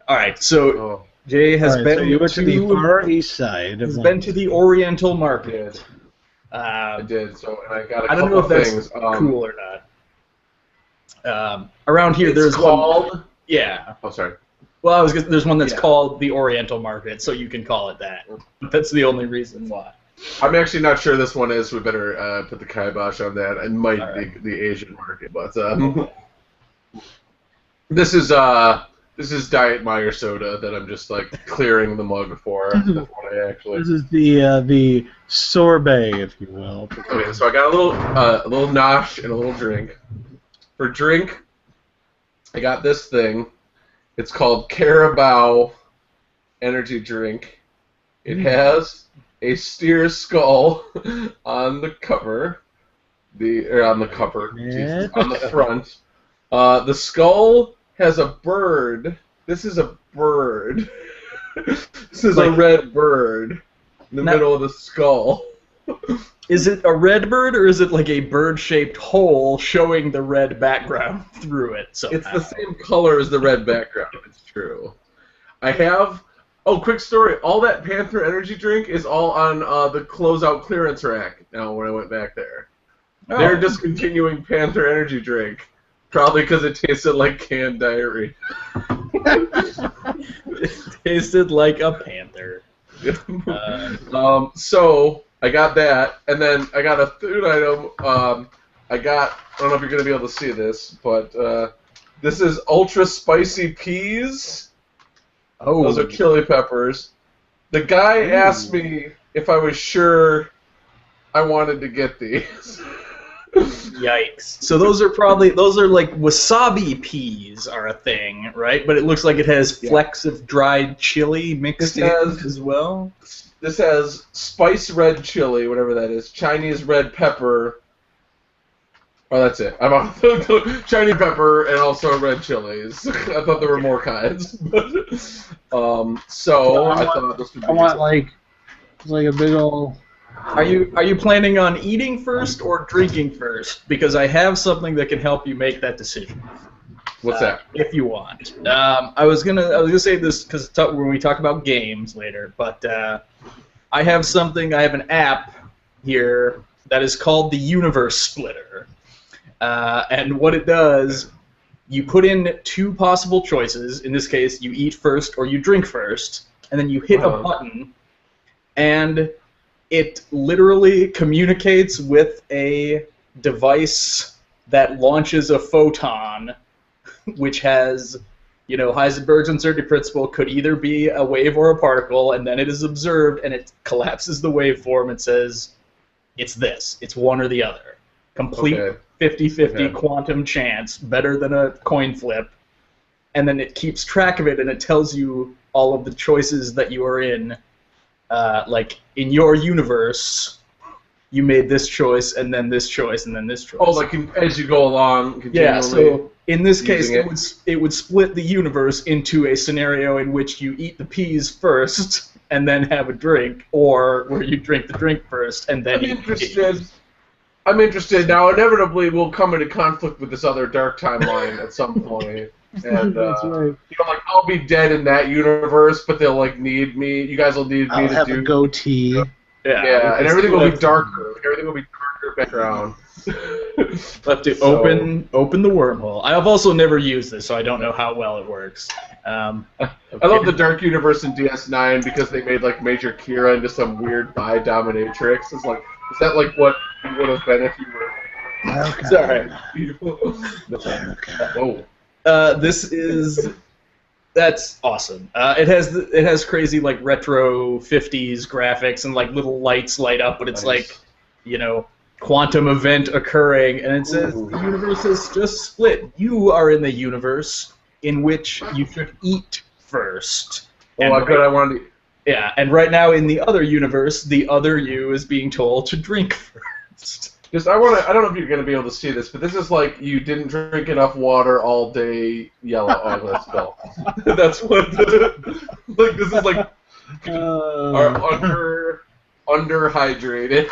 All right, so Jay has been to the far east side. Has been to the Oriental Market. I did. So, and I got a couple things. I don't know if that's cool or not. Around here, there's called. One, yeah. Oh, sorry. Well, there's one that's called the Oriental Market, so you can call it that. That's the only reason why. I'm actually not sure this one is. We better put the kibosh on that. It might be the Asian market, but this is Diet Meyer soda that I'm just like clearing the mug for. That's what I actually. This is the sorbet, if you will. Okay, so I got a little nosh and a little drink. For drink, I got this thing. It's called Carabao Energy Drink. It has a steer skull on the cover, on the front. The skull has a bird. This is a bird. This is a red bird in the middle of the skull. Is it a red bird, or is it like a bird-shaped hole showing the red background through it? It's the same color as the red background. It's true. I have. Oh, quick story. All that Panther energy drink is all on the closeout clearance rack now when I went back there. Oh. They're discontinuing Panther energy drink. Probably because it tasted like canned diarrhea. It tasted like a panther. So I got that, and then I got a third item. I don't know if you're going to be able to see this, but this is ultra spicy peas. Oh. Those are chili peppers. The guy asked me if I was sure I wanted to get these. Yikes. So those are like wasabi peas are a thing, right? But it looks like it has flecks of dried chili mixed in as well. This has spice red chili, whatever that is, Chinese red pepper. Oh, that's it. I'm on Chinese pepper and also red chilies. I thought there were more kinds. So I thought this would be. I want like a big old. Are you planning on eating first or drinking first? Because I have something that can help you make that decision. What's that? If you want. I was gonna say this because when we talk about games later, but I have an app here that is called the Universe Splitter, and what it does, you put in 2 possible choices. In this case, you eat first or you drink first, and then you hit a button, and it literally communicates with a device that launches a photon, which has, Heisenberg's uncertainty principle could either be a wave or a particle, and then it is observed, and it collapses the waveform and says, it's this. It's one or the other. Complete 50-50 quantum chance, better than a coin flip. And then it keeps track of it, and it tells you all of the choices that you are in. Like, in your universe, you made this choice, and then this choice, and then this choice. Oh, like as you go along, continually. Yeah, so in this case, it would split the universe into a scenario in which you eat the peas first, and then have a drink, or where you drink the drink first, and then I'm interested. Now, inevitably, we'll come into conflict with this other dark timeline at some point. And That's right. I'll be dead in that universe, but they'll need me. You guys will need me to have a goatee. Yeah, and everything will be darker. Everything will be darker background. We'll have to open the wormhole. I have also never used this, so I don't know how well it works. I love the Dark Universe in DS9 because they made Major Kira into some weird bi-dominatrix. Is that what you would have been if you were? Okay. Sorry. Whoa. That's awesome. It has crazy retro 50s graphics and little lights light up, but it's quantum event occurring, and it says the universe is just split. You are in the universe in which you should eat first. Oh, I bet I wanted to. Yeah, and right now in the other universe, the other you is being told to drink first. I don't know if you're going to be able to see this, but this is you didn't drink enough water all day, yellow. Oh, let's go. That's what. This is are underhydrated.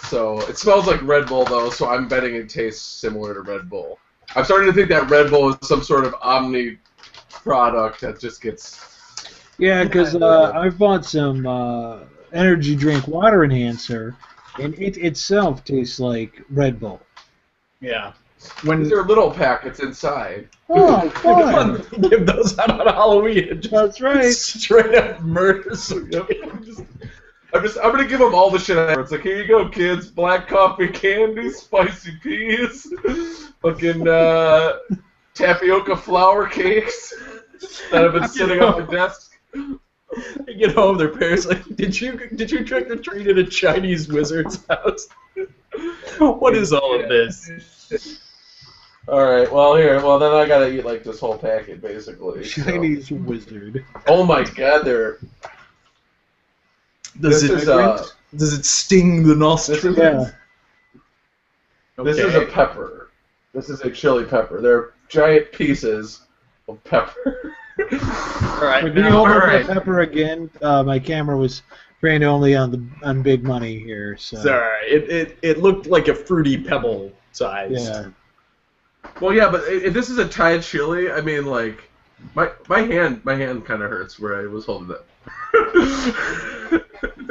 So it smells like Red Bull though, so I'm betting it tastes similar to Red Bull. I'm starting to think that Red Bull is some sort of omni product that just gets. Yeah, because I've bought some energy drink water enhancer, and it itself tastes like Red Bull. Yeah. These are little packets inside. Oh, fun! Give those out on Halloween. That's right. Straight up murder. I'm gonna give them all the shit. It's here you go, kids. Black coffee candy, spicy peas, fucking tapioca flour cakes that have been sitting on my desk. They get home, their parents did you trick or treat at a Chinese wizard's house? What is all of this? All right, well then I gotta eat this whole packet basically. Chinese wizard. Oh my god, Does it sting the nostrils? Yeah. This is a pepper. This is a chili pepper. They're giant pieces of pepper. All right. Can you hold up the pepper again? My camera was trained only on big money here. So. Sorry. It looked like a fruity pebble size. Yeah. Well, yeah, but if this is a Thai chili, I mean, My hand kind of hurts where I was holding that.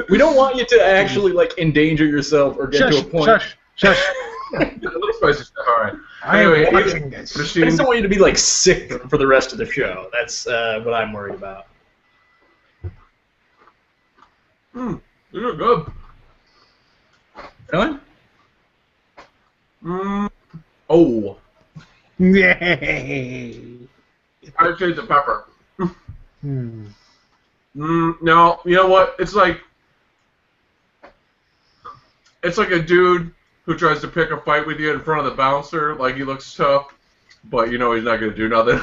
We don't want you to actually like endanger yourself or get to a point. Shush. It looks spicy stuff. All right. I am Anyway, watching this. I just don't want you to be like sick for the rest of the show. That's what I'm worried about. These are good. Really? Oh, Yay. I taste the pepper. Hmm. No, you know what? It's like a dude who tries to pick a fight with you in front of the bouncer, like he looks tough, but you know he's not going to do nothing.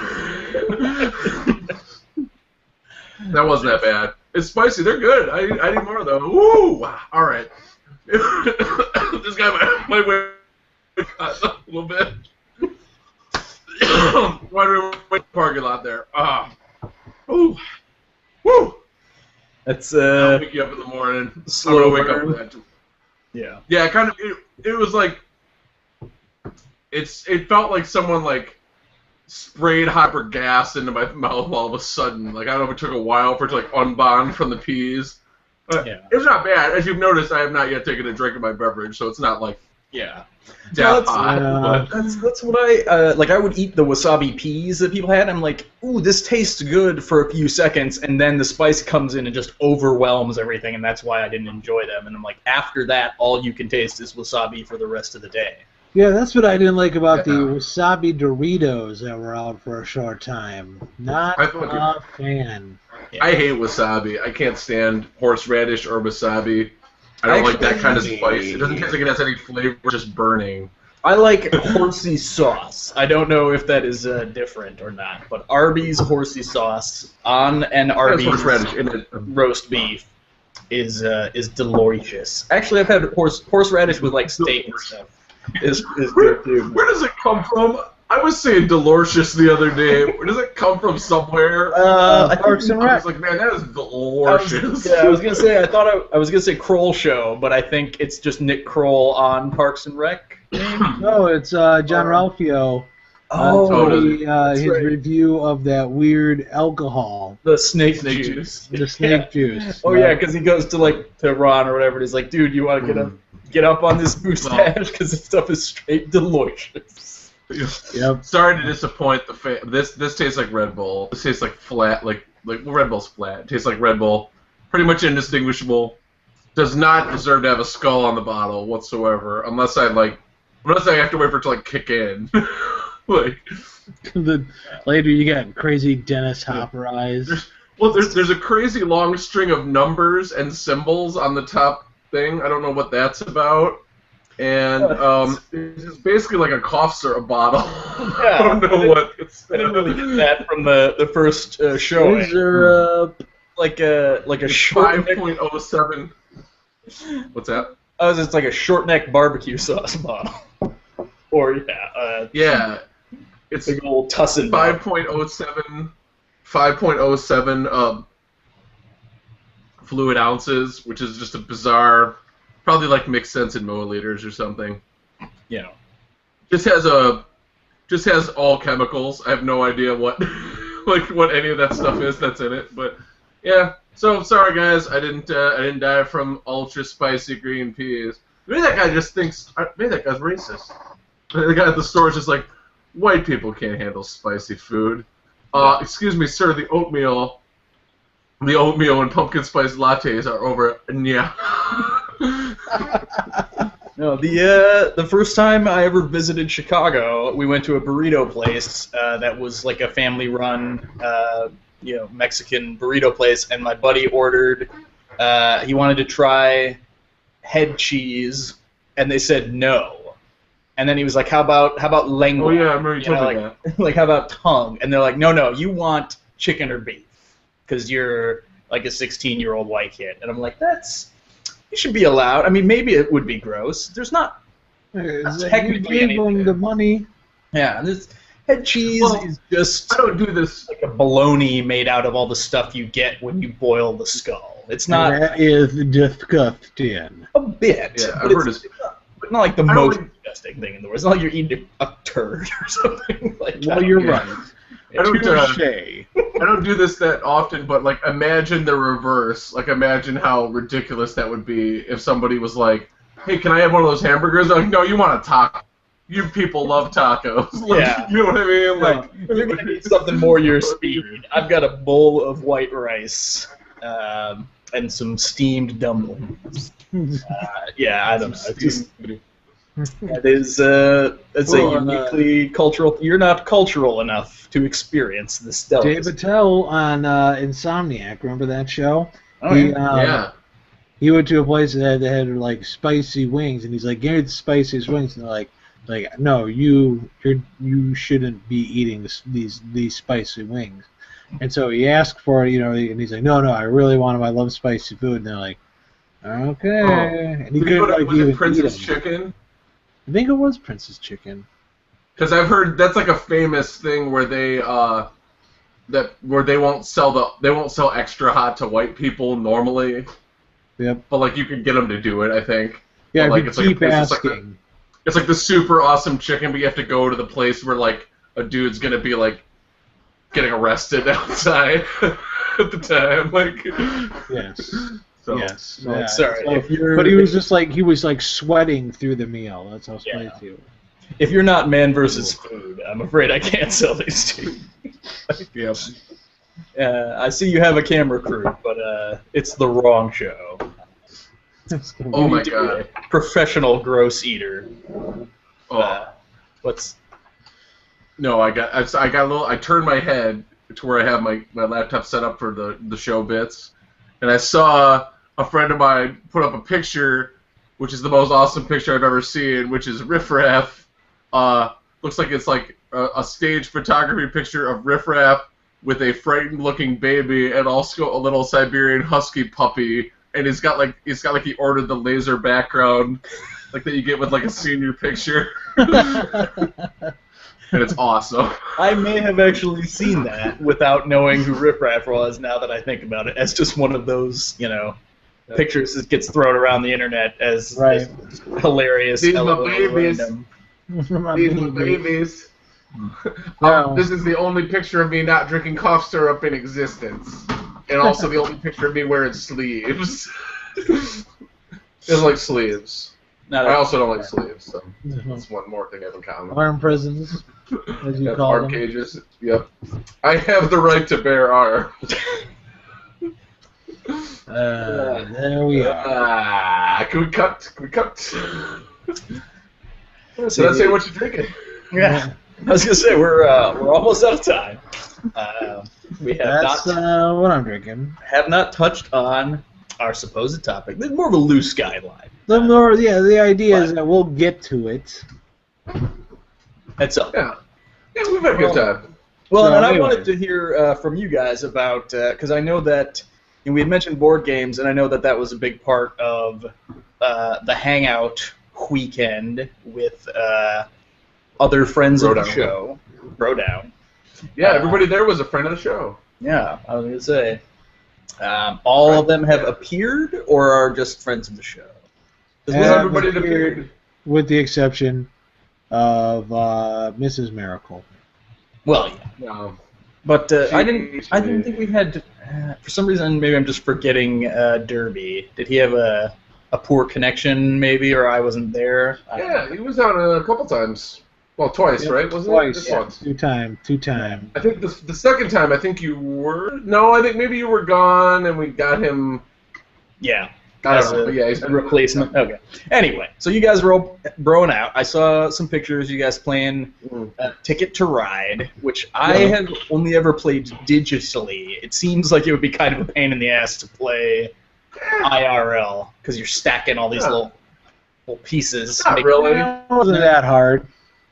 That wasn't that bad. It's spicy. They're good. I need more though. Woo! All right. This guy might weigh a little bit. Why do we wait in the parking lot there? Ooh. Woo! That's I'll wake you up in the morning. slow I'm gonna wake burn. up with that. Yeah. Yeah, kind of. It was like it felt like someone like sprayed hyper gas into my mouth all of a sudden. Like I don't know if it took a while for it to like unbond from the peas. Yeah. It's not bad. As you've noticed, I have not yet taken a drink of my beverage, so it's not like Yeah. death No, hot. But That's what I like. I would eat the wasabi peas that people had. I'm like, ooh, this tastes good for a few seconds, and then the spice comes in and just overwhelms everything, and that's why I didn't enjoy them. And I'm like, after that, all you can taste is wasabi for the rest of the day. Yeah, that's what I didn't like about the Yeah. wasabi Doritos that were out for a short time. Not I thought a fan. I hate wasabi. I can't stand horseradish or wasabi. I don't like that kind of spice. It doesn't taste like it has any flavor, just burning. I like horsey sauce. I don't know if that is different or not, but Arby's horsey sauce on an It has Arby's horseradish in it. roast beef is delicious. Actually, I've had horseradish with like steak and stuff. Is good too. Where does it come from? I was saying delicious the other day. Where does it come from somewhere? Parks and I Rec. was like, man, that is delicious. I was gonna say I was gonna say Kroll Show, but I think it's just Nick Kroll on Parks and Rec. No, it's John Ralphio. His right. review of that weird alcohol, The snake Snake juice. the snake juice. Oh yeah, because he goes to Ron or whatever. And he's like, dude, you want to get up on this mustache because this stuff is straight delicious. Yep. Sorry to disappoint the fan. This tastes like Red Bull. This tastes like flat, like Red Bull's flat. It tastes like Red Bull. Pretty much indistinguishable. Does not deserve to have a skull on the bottle whatsoever, unless I have to wait for it to like kick in. Like, Later you got crazy Dennis Hopper eyes. there's a crazy long string of numbers and symbols on the top thing. I don't know what that's about. And it's basically like a cough syrup bottle. Yeah, I don't know what it's. I didn't really get that from the first show. These are Like a short neck. 5.07. What's that? Oh, it's like a short neck barbecue sauce bottle. Or Yeah, it's big old tussin. 5.07 fluid ounces, which is just a bizarre, probably like mixed sense in milliliters or something. You know. Just has all chemicals. I have no idea what what any of that stuff is that's in it, but yeah. So sorry guys, I didn't die from ultra spicy green peas. Maybe that guy just thinks maybe that guy's racist. The guy at the store is just like, white people can't handle spicy food. Excuse me, sir, the oatmeal and pumpkin spice lattes are over. Yeah. No, the first time I ever visited Chicago, we went to a burrito place that was like a family-run, Mexican burrito place, and my buddy ordered. He wanted to try head cheese, and they said no. And then he was like, "How about lengua?" Oh yeah, I remember you told me that. Like, how about tongue? And they're like, "No, you want chicken or beef, because you're like a 16-year-old white kid." And I'm like, it should be allowed. I mean, maybe it would be gross. There's not technically you gave them the money. Yeah, this head cheese is just I don't do this. like a bologna made out of all the stuff you get when you boil the skull. It's not That is disgusting. a bit, Yeah, but I've heard it's not like the most disgusting thing in the world. It's not like you're eating a turd or something like that. Well, you're right. I don't, Touche. I don't do this that often, but like imagine the reverse. Like imagine how ridiculous that would be if somebody was like, "Hey, can I have one of those hamburgers?" I'm like, no, you want a taco. You people love tacos. Like, Yeah. You know what I mean? Like, You're gonna need something more your speed. I've got a bowl of white rice and some steamed dumplings. Yeah, I don't know. It's just it's a uniquely cultural. You're not cultural enough to experience this stuff. Dave Attell on Insomniac, remember that show? Oh, yeah. He went to a place that had like spicy wings, and he's like, "Give me the spiciest wings." And they're like, no, you shouldn't be eating these spicy wings. And so he asked for it, and he's like, no, I really want them. I love spicy food. And they're like, okay. And he couldn't like was even it Prince's eat them. Chicken? I think it was Prince's Chicken. Because I've heard that's like a famous thing where they won't sell extra hot to white people normally. Yep. But like you can get them to do it, I think. Yeah, but, like, if you keep asking. It's like the super awesome chicken, but you have to go to the place where like a dude's gonna be like getting arrested outside at the time. Like Yes. So, yes. No, Yeah. sorry. So, If you're, but he was sweating through the meal. That's how spicy Yeah. it was. if you're not man versus food, I'm afraid I can't sell these to you. Yep. I see you have a camera crew, but it's the wrong show. Oh You my need to be god. a professional gross eater. Oh. What's No, I got a little. I turned my head to where I have my laptop set up for the show bits, and I saw a friend of mine put up a picture, which is the most awesome picture I've ever seen, which is Riff Raff. Looks like it's like a stage photography picture of Riff Raff with a frightened-looking baby and also a little Siberian Husky puppy, and he's got like he ordered the laser background, like that you get with like a senior picture. And it's awesome. I may have actually seen that without knowing who Riff Raff was. Now that I think about it, as just one of those, pictures that gets thrown around the internet as, Right. as hilarious. These LOL my babies. random. These my babies. No. This is the only picture of me not drinking cough syrup in existence, and also the only picture of me wearing sleeves. It's like sleeves. Not I a- also don't like sleeves, so that's one more thing I have in common. Arm prisons, as you Yep, call arm them. cages. Yep. I have the right to bear arms. There we are. Can we cut? So let's say what you're drinking. Yeah. I was gonna say we're almost out of time. We have That's not what I'm drinking. have not touched on our supposed topic. This is more of a loose guideline. The idea is that we'll get to it. That's all. Yeah. Yeah, we've had a good time. Well, So and I anyway. wanted to hear from you guys about because I know that we had mentioned board games, and I know that was a big part of the hangout weekend with other friends of the Brodown. show. Brodown. Yeah, everybody there was a friend of the show. Yeah, I was gonna say. All of them have appeared, or are just friends of the show. Was Yeah, everybody that appeared? With the exception of Mrs. Miracle. Well, yeah. No. But I Jeez, didn't think we had. For some reason, maybe I'm just forgetting Derby. Did he have a poor connection, maybe, or I wasn't there? I don't Yeah, he was on a couple times. Well, twice, Yep, right? Wasn't twice. it? Just once. Two time. I think the second time, I think you were. No, I think maybe you were gone, and we got him. Yeah. I As don't know. a, Yeah, he's a replacement. Okay. Anyway, so you guys were all broing out. I saw some pictures. You guys playing Ticket to Ride, which I have only ever played digitally. It seems like it would be kind of a pain in the ass to play IRL because you're stacking all these little pieces. Not really. It wasn't that hard.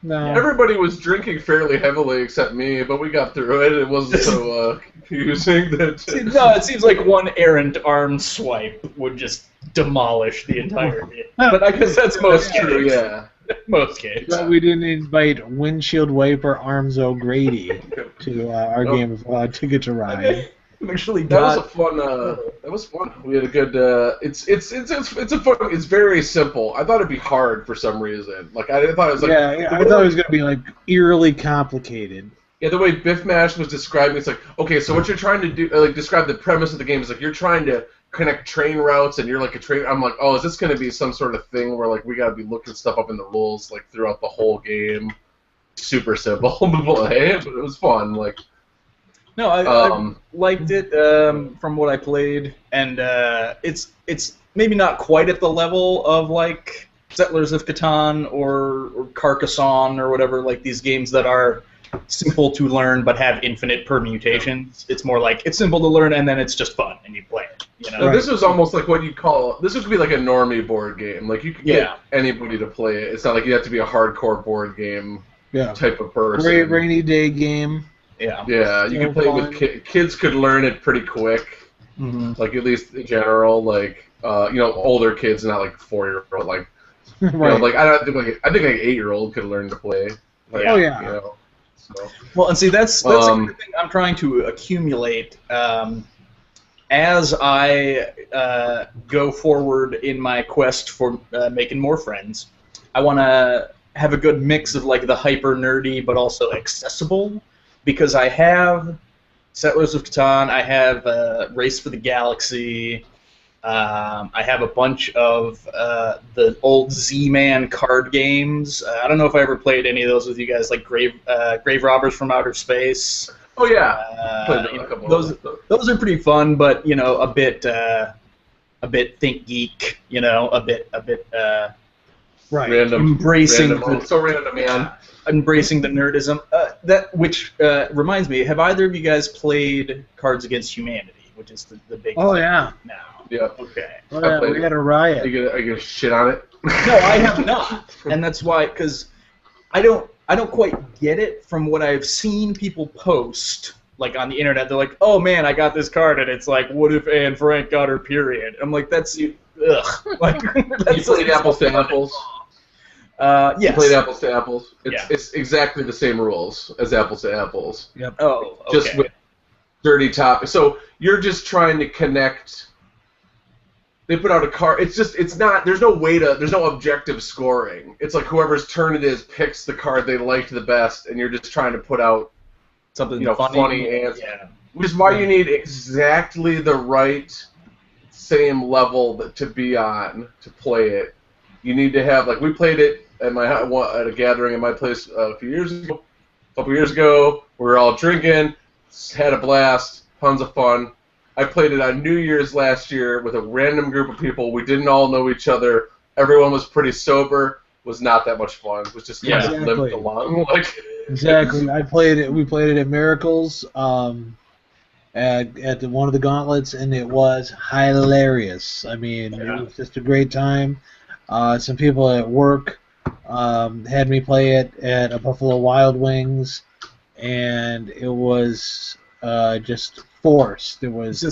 No. Everybody was drinking fairly heavily except me, but we got through it. It wasn't so confusing that. No, it seems like one errant arm swipe would just demolish the entire game. But I guess that's most That's true. games. Yeah. Most games. But we didn't invite Windshield Wiper Arms O'Grady to our Nope. game of Ticket to Ride. I'm actually That was not. a fun. That was fun. We had a good. It's a fun. It's very simple. I thought it'd be hard for some reason. Like I thought it was like. I thought it was going to be like eerily complicated. Yeah, the way Biff Mash was describing, it's like, okay, so what you're trying to do, like, describe the premise of the game is like you're trying to connect train routes, and you're like a train. I'm like, oh, is this going to be some sort of thing where like we got to be looking stuff up in the rules like throughout the whole game? Super simple to play, but it was fun. Like, no, I liked it from what I played, and it's maybe not quite at the level of like Settlers of Catan or Carcassonne or whatever, like these games that are simple to learn but have infinite permutations. It's more like it's simple to learn and then it's just fun and you play it. You know? So this was almost like what you call this would be like a normie board game. Like you could get anybody to play it. It's not like you have to be a hardcore board game type of person. Great rainy day game. Yeah. Yeah, you can play it with kids. Could learn it pretty quick. Mm-hmm. Like at least in general, like older kids, not like 4-year-old. Like like I think like 8-year-old could learn to play. Like, So. Well, and see, that's the kind of thing I'm trying to accumulate as I go forward in my quest for making more friends. I want to have a good mix of like the hyper nerdy but also accessible, because I have Settlers of Catan, I have Race for the Galaxy. I have a bunch of the old Z-Man card games. I don't know if I ever played any of those with you guys, like Grave Robbers from Outer Space. Oh yeah, those are pretty fun, but a bit Think Geek, a bit random, embracing so random, man. Embracing the nerdism. Which reminds me, have either of you guys played Cards Against Humanity, which is the big thing now? Yeah. Okay. Oh, yeah, we got a riot. Are you gonna shit on it? No, I have not, and that's why, because I don't quite get it from what I've seen people post, like on the internet. They're like, "Oh man, I got this card," and it's like, "What if Anne Frank got her period?" I'm like, "That's ugh." Like, that's you played apples to apples. Yes. You played apples to apples. It's exactly the same rules as apples to apples. Yep. Oh, okay. Just with dirty topics. So you're just trying to connect. They put out a card. It's not. There's no objective scoring. It's like whoever's turn it is picks the card they liked the best, and you're just trying to put out something funny answer. Yeah. Which is why you need exactly the right same level to be on to play it. You need to have, like, we played it at a gathering at my place a couple years ago. We were all drinking, had a blast, tons of fun. I played it on New Year's last year with a random group of people. We didn't all know each other. Everyone was pretty sober. It was not that much fun. It was just kind of limped along. Exactly. We played it at Miracles at one of the gauntlets, and it was hilarious. I mean, it was just a great time. Some people at work had me play it at a Buffalo Wild Wings, and it was just forced. It was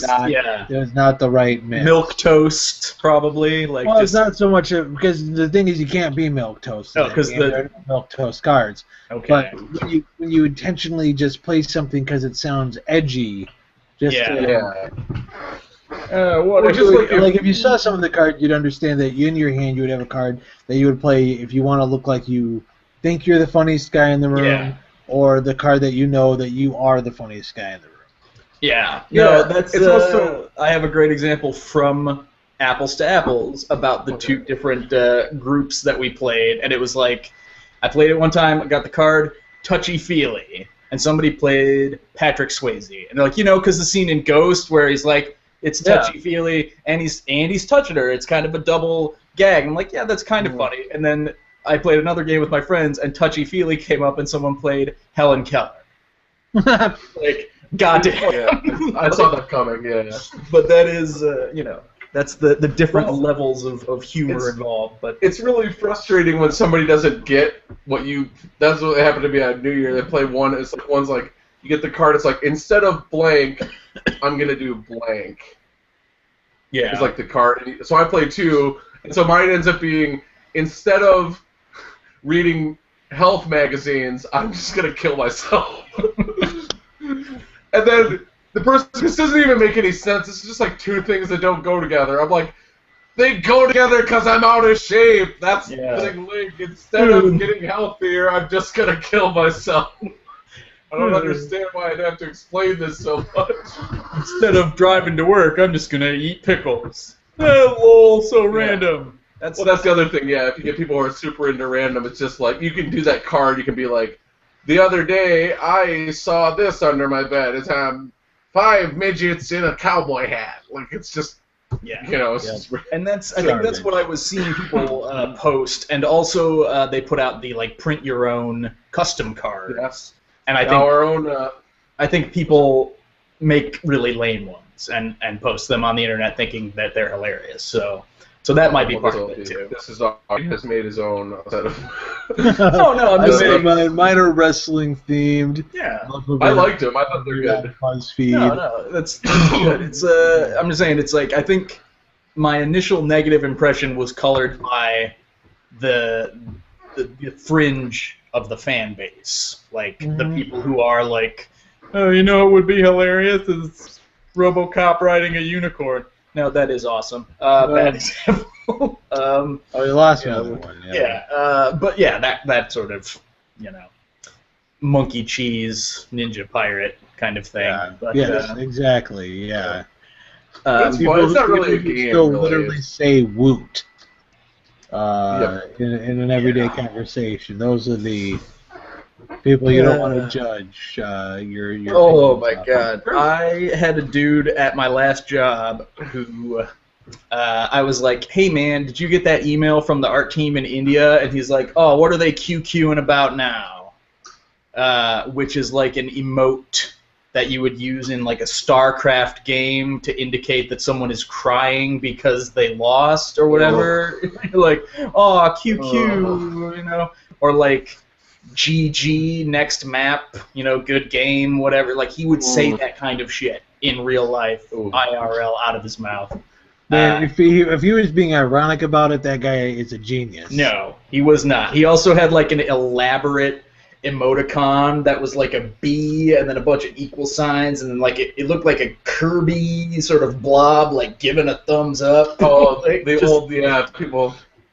not the right mix. Milk toast, probably. It's not so much because the thing is you can't be milk toast. No, because there are milk toast cards. Okay. But when you intentionally just play something because it sounds edgy, like if you saw some of the cards, you'd understand that in your hand you would have a card that you would play if you want to look like you think you're the funniest guy in the room, or the card that you know that you are the funniest guy in the room. Yeah. No, that's also. I have a great example from Apples to Apples about the two different groups that we played, and it was like I played it one time, I got the card Touchy Feely, and somebody played Patrick Swayze, and they're like, because the scene in Ghost where he's like, it's touchy feely, and he's touching her. It's kind of a double gag. I'm like, yeah, that's kind of funny. And then I played another game with my friends, and touchy feely came up, and someone played Helen Keller. Like, goddamn. Yeah, I saw that coming. Yeah. But that is, that's the different levels of humor involved. But it's really frustrating when somebody doesn't get what you. That's what happened to me on New Year. They play one. It's like one's like. You get the card, it's like, instead of blank, I'm going to do blank. Yeah. It's like the card. So I play two, and so mine ends up being, instead of reading health magazines, I'm just going to kill myself. And then the person, this doesn't even make any sense. This is just like two things that don't go together. I'm like, they go together because I'm out of shape. That's the big link. Instead of getting healthier, I'm just going to kill myself. I don't understand why I'd have to explain this so much. Instead of driving to work, I'm just gonna eat pickles. Lol, so random. That's the other thing, yeah. If you get people who are super into random, it's just like, you can do that card, you can be like, the other day, I saw this under my bed. It's 5 midgets in a cowboy hat. Like, it's just, you know. It's just, and I think that's what I was seeing people post. And also, they put out the, like, print your own custom cards. Yes. And I think I think people make really lame ones and post them on the internet thinking that they're hilarious. So that might be part of it too. This is he has made his own set of. No, I'm just saying. Mine are wrestling themed. Yeah, I liked them. I thought they're good. BuzzFeed. No, that's good. It's I'm just saying. It's like, I think my initial negative impression was colored by the fringe of the fan base, like the people who are like, oh, you know, it would be hilarious is RoboCop riding a unicorn. No, that is awesome. Bad example. Oh, you lost another one. But yeah, that sort of, you know, monkey cheese ninja pirate kind of thing. Yeah, but, yes, exactly. Yeah. It's not really a game. Still literally say "woot" in an everyday conversation. Those are the people you don't want to judge. Your oh my God! I had a dude at my last job who I was like, "Hey man, did you get that email from the art team in India?" And he's like, "Oh, what are they QQing about now?" Which is like an emote that you would use in like a StarCraft game to indicate that someone is crying because they lost or whatever. Like, oh, QQ, you know, or like GG, next map, you know, good game, whatever. Like, he would say that kind of shit in real life, IRL, out of his mouth. Man, if he was being ironic about it, that guy is a genius. No, he was not. He also had like an elaborate emoticon that was like a bee and then a bunch of equal signs, and then like it looked like a Kirby sort of blob, like giving a thumbs up. Oh, like, people.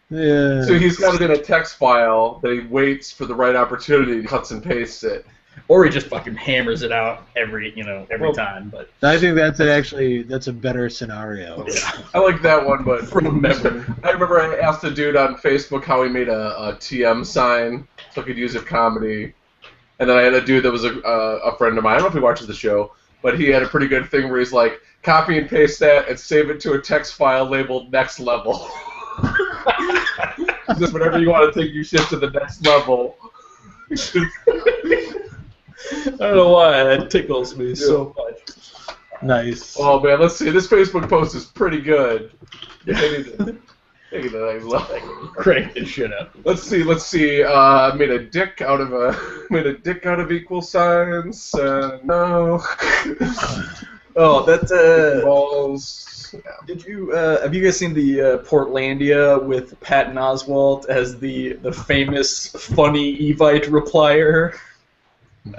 Yeah. So he's got it in a text file that he waits for the right opportunity, cuts and pastes it. Or he just fucking hammers it out every time. But I think that's a better scenario. Yeah. I like that one, but From memory. I remember I asked a dude on Facebook how he made a TM sign so I could use it comedy, and then I had a dude that was a friend of mine. I don't know if he watches the show, but he had a pretty good thing where he's like, copy and paste that and save it to a text file labeled next level. Just whenever you want to take your shit to the next level. I don't know why that tickles me so much. Nice. Oh man, let's see. This Facebook post is pretty good. Take it to the next level. Crank this shit up. Let's see. Made a dick out of equal signs. No. Oh, that's balls. Yeah. Did you have you guys seen the Portlandia with Patton Oswalt as the famous funny Evite replier?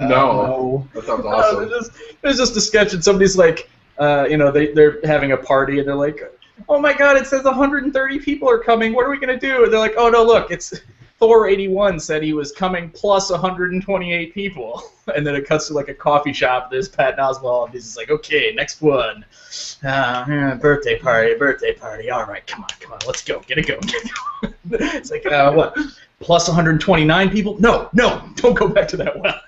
No. That sounds awesome. There's just a sketch and somebody's like, they're having a party and they're like, oh my God, it says 130 people are coming. What are we gonna do? And they're like, oh no, look, it's Thor 81 said he was coming plus 128 people. And then it cuts to like a coffee shop. There's Patton Oswalt and he's just like, okay, next one. Birthday party. All right, come on, let's go, get it going. It's like, what? Plus 129 people? No, don't go back to that well.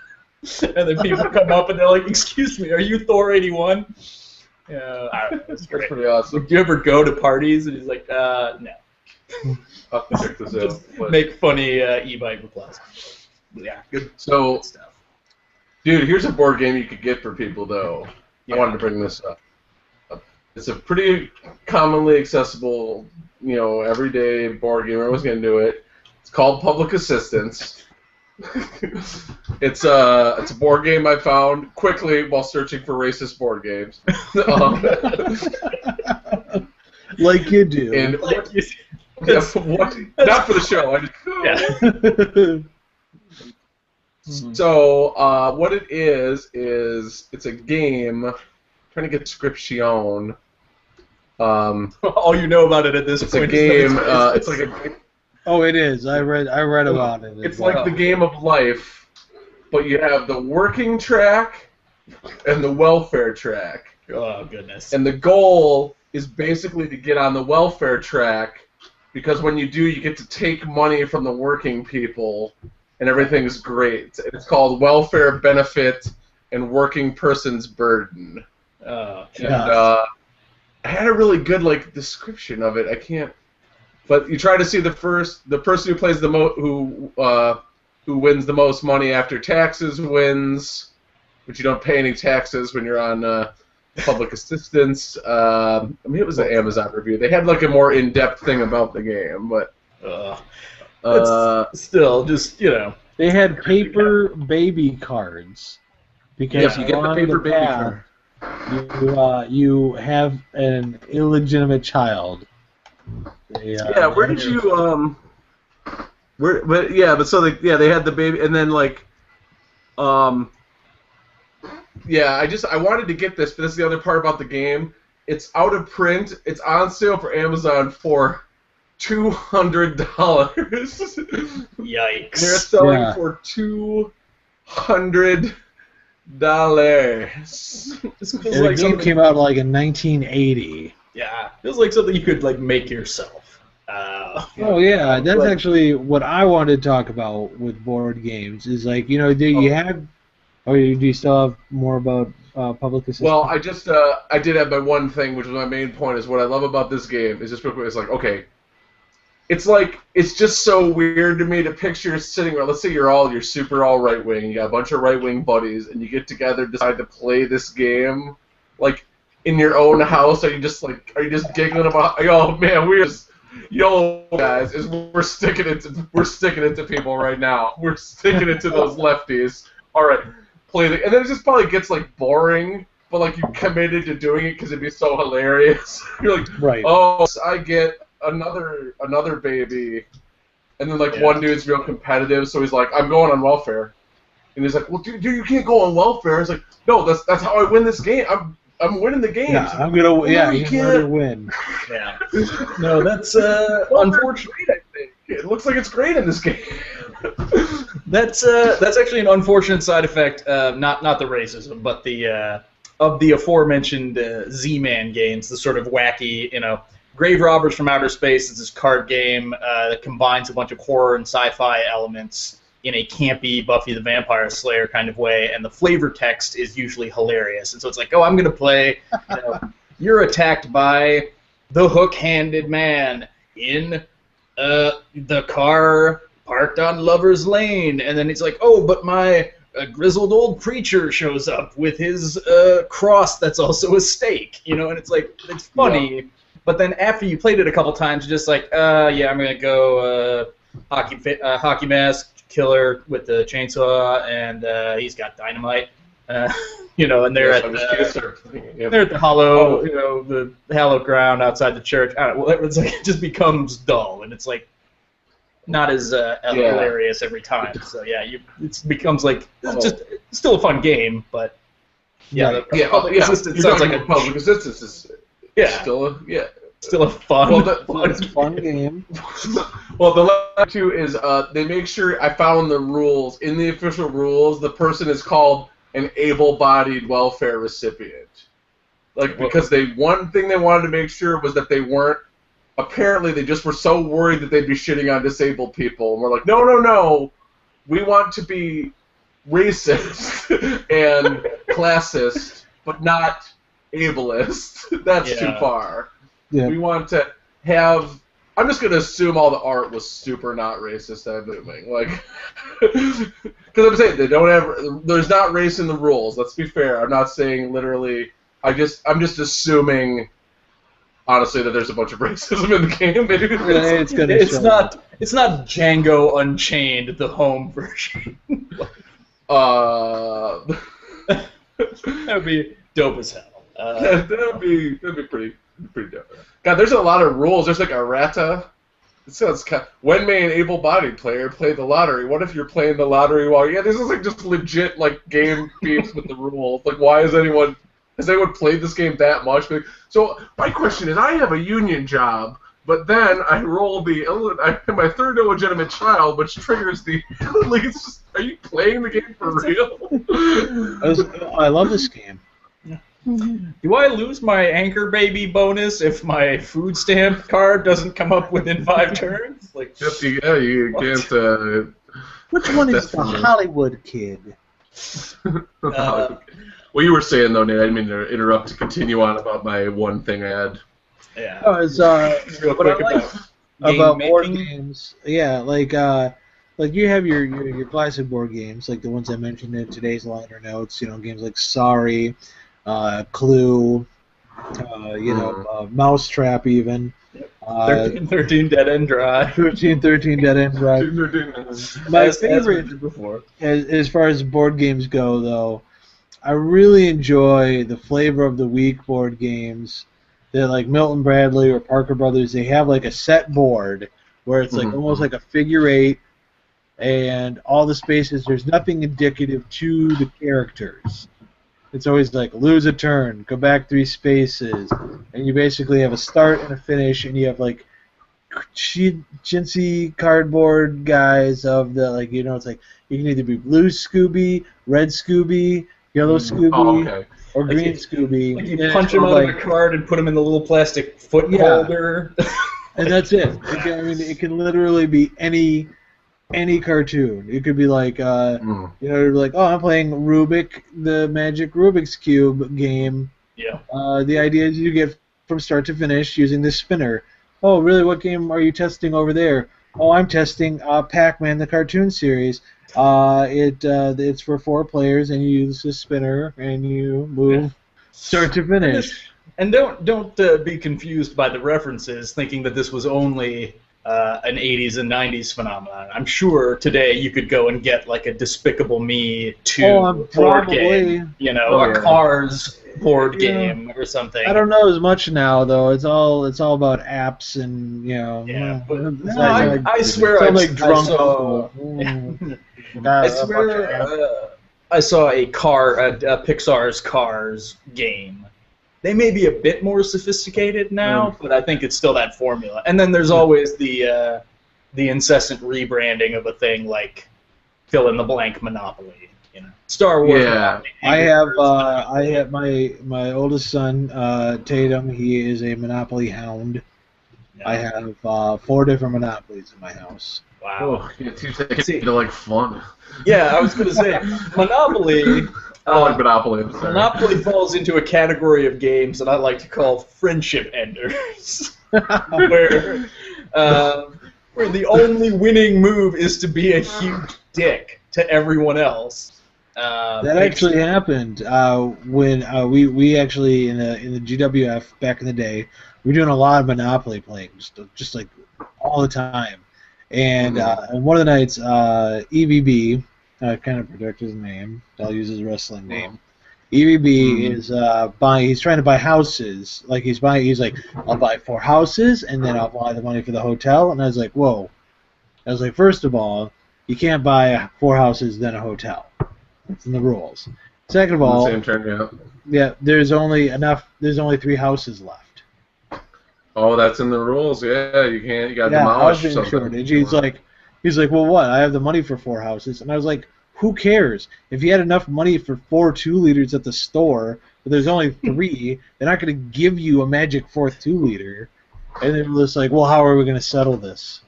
And then people come up and they're like, excuse me, are you Thor 81? I don't know, it's great. That's pretty awesome. Do you ever go to parties? And he's like, no. I'll have to check this out. But Make funny e-bike replies. Yeah, good stuff. Dude, here's a board game you could get for people, though. Yeah. I wanted to bring this up. It's a pretty commonly accessible, everyday board game. Everyone's going to do it. It's called Public Assistance. It's a board game I found quickly while searching for racist board games. Like you do. And not for the show. So what it is it's a game. I'm trying to get description. All you know about it at this point. It's a game. It's like a. Oh, it is. I read about it. It's like the game of life, but you have the working track and the welfare track. Oh, goodness. And the goal is basically to get on the welfare track, because when you do, you get to take money from the working people, and everything's great. It's called Welfare Benefit and Working Person's Burden. Oh, and, I had a really good description of it. I can't. But you try to see the person who plays the who wins the most money after taxes wins, but you don't pay any taxes when you're on public assistance. I mean, it was an Amazon review. They had a more in-depth thing about the game, but it's still just They had paper baby cards because you get the paper baby card. You have an illegitimate child. Where did you they had the baby, and then I wanted to get this, but this is the other part about the game. It's out of print. It's on sale for Amazon for $200. Yikes! They're selling for $200. The game came out in 1980. Yeah, feels like something you could make yourself. That's actually what I wanted to talk about with board games. Is do you have, or do you still have more about public assistance? Well, I did have my one thing, which was my main point. Is what I love about this game is just real quick. It's okay. It's just so weird to me to picture sitting around. Let's say you're super right wing. You got a bunch of right wing buddies, and you get together, decide to play this game, in your own house. Are you just giggling about? Oh man, guys, we're sticking it to people right now. We're sticking it to those lefties. All right, play the, and then it just probably gets boring, but you committed to doing it because it'd be so hilarious. You're right. Oh, so I get another baby, and then one dude's real competitive, so he's I'm going on welfare, and he's well, dude, you can't go on welfare. It's no, that's how I win this game. I'm winning the game. Yeah, I'm gonna. You're gonna win. Yeah. No, that's unfortunate. I think it looks like it's great in this game. That's actually an unfortunate side effect. Not the racism, but of the aforementioned Z-Man games, the sort of wacky, Grave Robbers from Outer Space is this card game that combines a bunch of horror and sci-fi elements in a campy Buffy the Vampire Slayer kind of way, and the flavor text is usually hilarious. And so it's I'm going to play, you're attacked by the hook-handed man in the car parked on Lover's Lane, and then he's oh, but my grizzled old preacher shows up with his cross that's also a stake, and it's it's funny. Yeah. But then after you played it a couple times, you're just I'm going to go hockey mask killer with the chainsaw, and he's got dynamite. And they're at the hollow, the hallowed ground outside the church. I don't know, it's it just becomes dull, and it's not as hilarious every time. So it becomes it's still a fun game, but public assistance sounds like public assistance is. Yeah. Still a fun fun game. Well, the last two is they make sure I found the rules. In the official rules, the person is called an able-bodied welfare recipient. Because one thing they wanted to make sure was that they weren't. Apparently, they just were so worried that they'd be shitting on disabled people, and we're no, we want to be racist and classist, but not ableist. That's too far. Yeah. We want to have. I'm just going to assume all the art was super not racist. I'm assuming, because I'm saying they don't have. There's not race in the rules. Let's be fair. I'm not saying literally. I'm just assuming. Honestly, that there's a bunch of racism in the game. It's not Django Unchained, the home version. That would be dope as hell. That'd be pretty dope. God, there's a lot of rules. There's errata. It sounds when may an able-bodied player play the lottery? What if you're playing the lottery while this is just legit game beefs with the rules. Why has anyone played this game that much? So my question is, I have a union job But then I roll my third illegitimate child, which triggers the. Like, it's just, are you playing the game for real? I love this game. Do I lose my anchor baby bonus if my food stamp card doesn't come up within 5 turns? Like, you what? can't. Which one is the Hollywood kid? Well, you were saying though, Nate. I didn't mean to interrupt to continue on about my one thing I had. Yeah. Oh, it's Real what I quick like about board games. Yeah, like you have your classic board games, like the ones I mentioned in today's liner notes. You know, games like Sorry, Clue, Mousetrap, even. 13 Dead End Drive. 13 Dead End Drive. My favorite, before. as far as board games go, though, I really enjoy the flavor of the week board games. That like Milton Bradley or Parker Brothers, they have like a set board where it's like almost like a figure 8, and all the spaces. There's nothing indicative to the characters. It's always like lose a turn, go back 3 spaces, and you basically have a start and a finish, and you have like chintzy cardboard guys of the it's like you can either be blue Scooby, red Scooby, yellow Scooby, or green Scooby. Like you punch him out of a card and put him in the little plastic foot holder. And that's it. It can literally be any cartoon. It could be like, like, oh, I'm playing the Magic Rubik's Cube game. Yeah. The idea is you get from start to finish using this spinner. Oh, really? What game are you testing over there? Oh, I'm testing Pac-Man, the cartoon series. It's for 4 players, and you use the spinner, and you move start to finish. And don't be confused by the references, thinking that this was only an 80s and 90s phenomenon. I'm sure today you could go and get like a Despicable Me 2 board game, a Cars board game or something. I don't know as much now though. It's all about apps and Yeah, but I swear I saw. I saw a Pixar's Cars game. They may be a bit more sophisticated now, but I think it's still that formula. And then there's always the incessant rebranding of a thing like fill in the blank Monopoly. Star Wars. Yeah, I have my oldest son Tatum. He is a Monopoly hound. Yeah. I have 4 different Monopolies in my house. Wow. It seems like fun. Yeah, I was going to say Monopoly. I like Monopoly. Monopoly falls into a category of games that I like to call friendship enders, where the only winning move is to be a huge dick to everyone else. That actually happened when we actually in the GWF back in the day, we were doing a lot of Monopoly playing, just like all the time. And one of the nights, EVB. I kind of predict his name. I'll use his wrestling name. EVB is buying. He's trying to buy houses. Like he's like, I'll buy 4 houses and then I'll buy the money for the hotel. And I was like, whoa. I was like, first of all, you can't buy 4 houses then a hotel. That's in the rules. Second of all, same turn, yeah. There's only 3 houses left. Oh, that's in the rules. Yeah, you can't. You got to demolish something. Shortage. He's like, well, what? I have the money for 4 houses, and I was like, who cares? If you had enough money for 4 2-liters at the store, but there's only 3, they're not going to give you a magic 4th 2-liter. And they were just like, well, how are we going to settle this?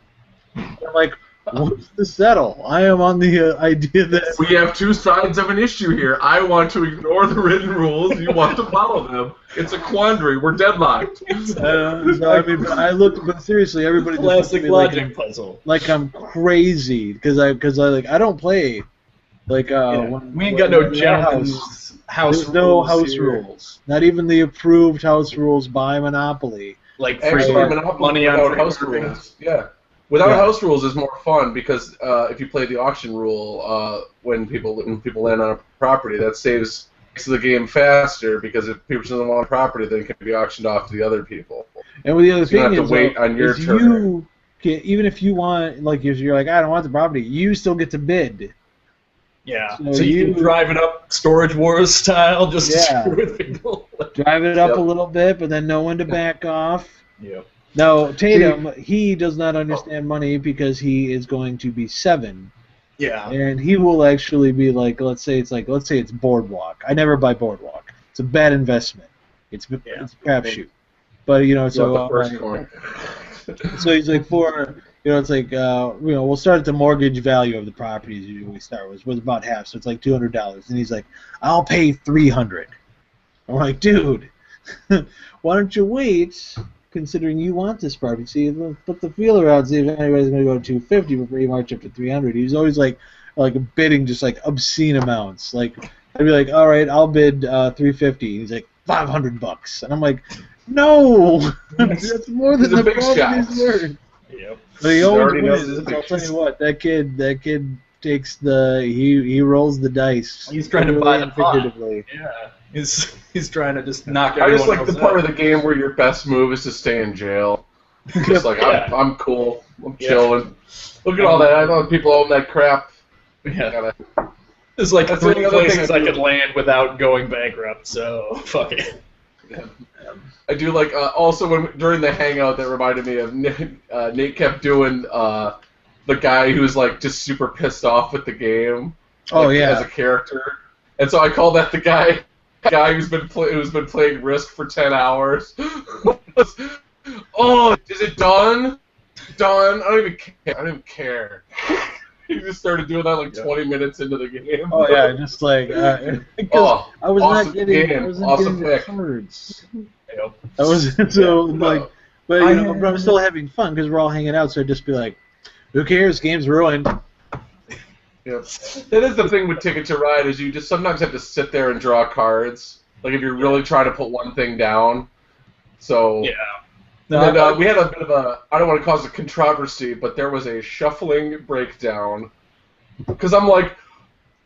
And I'm like, what's to settle? I am on the idea that we have 2 sides of an issue here. I want to ignore the written rules. You want to follow them. It's a quandary. We're deadlocked. But seriously, everybody just classic logic puzzle. Like I'm crazy because I don't play. Like we ain't got no house. There's no house rules. Not even the approved house rules by Monopoly. Like Monopoly money on house rules. Yeah. Without house rules is more fun because if you play the auction rule, when people land on a property, that saves the game faster because if people don't want a property, then it can be auctioned off to the other people. And with the other thing you have to wait on your turn. Even if you want, like, if you're like, I don't want the property, you still get to bid. Yeah. So you can drive it up Storage Wars style, just to screw with people. Drive it up a little bit, but then know when to back off. Yeah. Now, Tatum, he does not understand money because he is going to be 7. Yeah. And he will actually be like, let's say it's Boardwalk. I never buy Boardwalk. It's a bad investment. It's a crapshoot. But the first coin. So he's like it's like we'll start at the mortgage value of the properties usually we start with was about half, so it's like $200. And he's like, I'll pay $300. I'm like, dude, why don't you wait? Considering you want this property, see, put the feeler out, see if anybody's going to go to $250 before you march up to $300. He was always like bidding just like obscene amounts. Like I'd be like, all right, I'll bid $350. He's like $500, and I'm like, no, that's more than the property's worth. Yep. But he always wins. I'll tell you what, that kid takes he rolls the dice. He's trying to buy the pot. Yeah. He's trying to just knock I just like else the part out. of the game where your best move is to stay in jail. Just like, I'm cool. I'm chilling. Look at all that. I know people own that crap. Yeah. There's like That's 3 the other places thing I could land without going bankrupt, so fuck it. Yeah. I do like, also during the hangout that reminded me of Nate kept doing the guy who's like just super pissed off with the game. Oh, yeah. As a character. And so I call that the guy who's been playing Risk for 10 hours. Oh, is it done? Done? I don't even care. He just started doing that like 20 minutes into the game. Oh yeah, just like I was awesome not getting, game. I wasn't Awesome getting the pick. cards. Yep. I was so like, but I'm still having fun because we're all hanging out. So I'd just be like, who cares? Game's ruined. Yeah. That is the thing with Ticket to Ride is you just sometimes have to sit there and draw cards. Like if you're really trying to put one thing down. So Yeah. And we had a bit of a, I don't want to cause a controversy, but there was a shuffling breakdown. Because I'm like,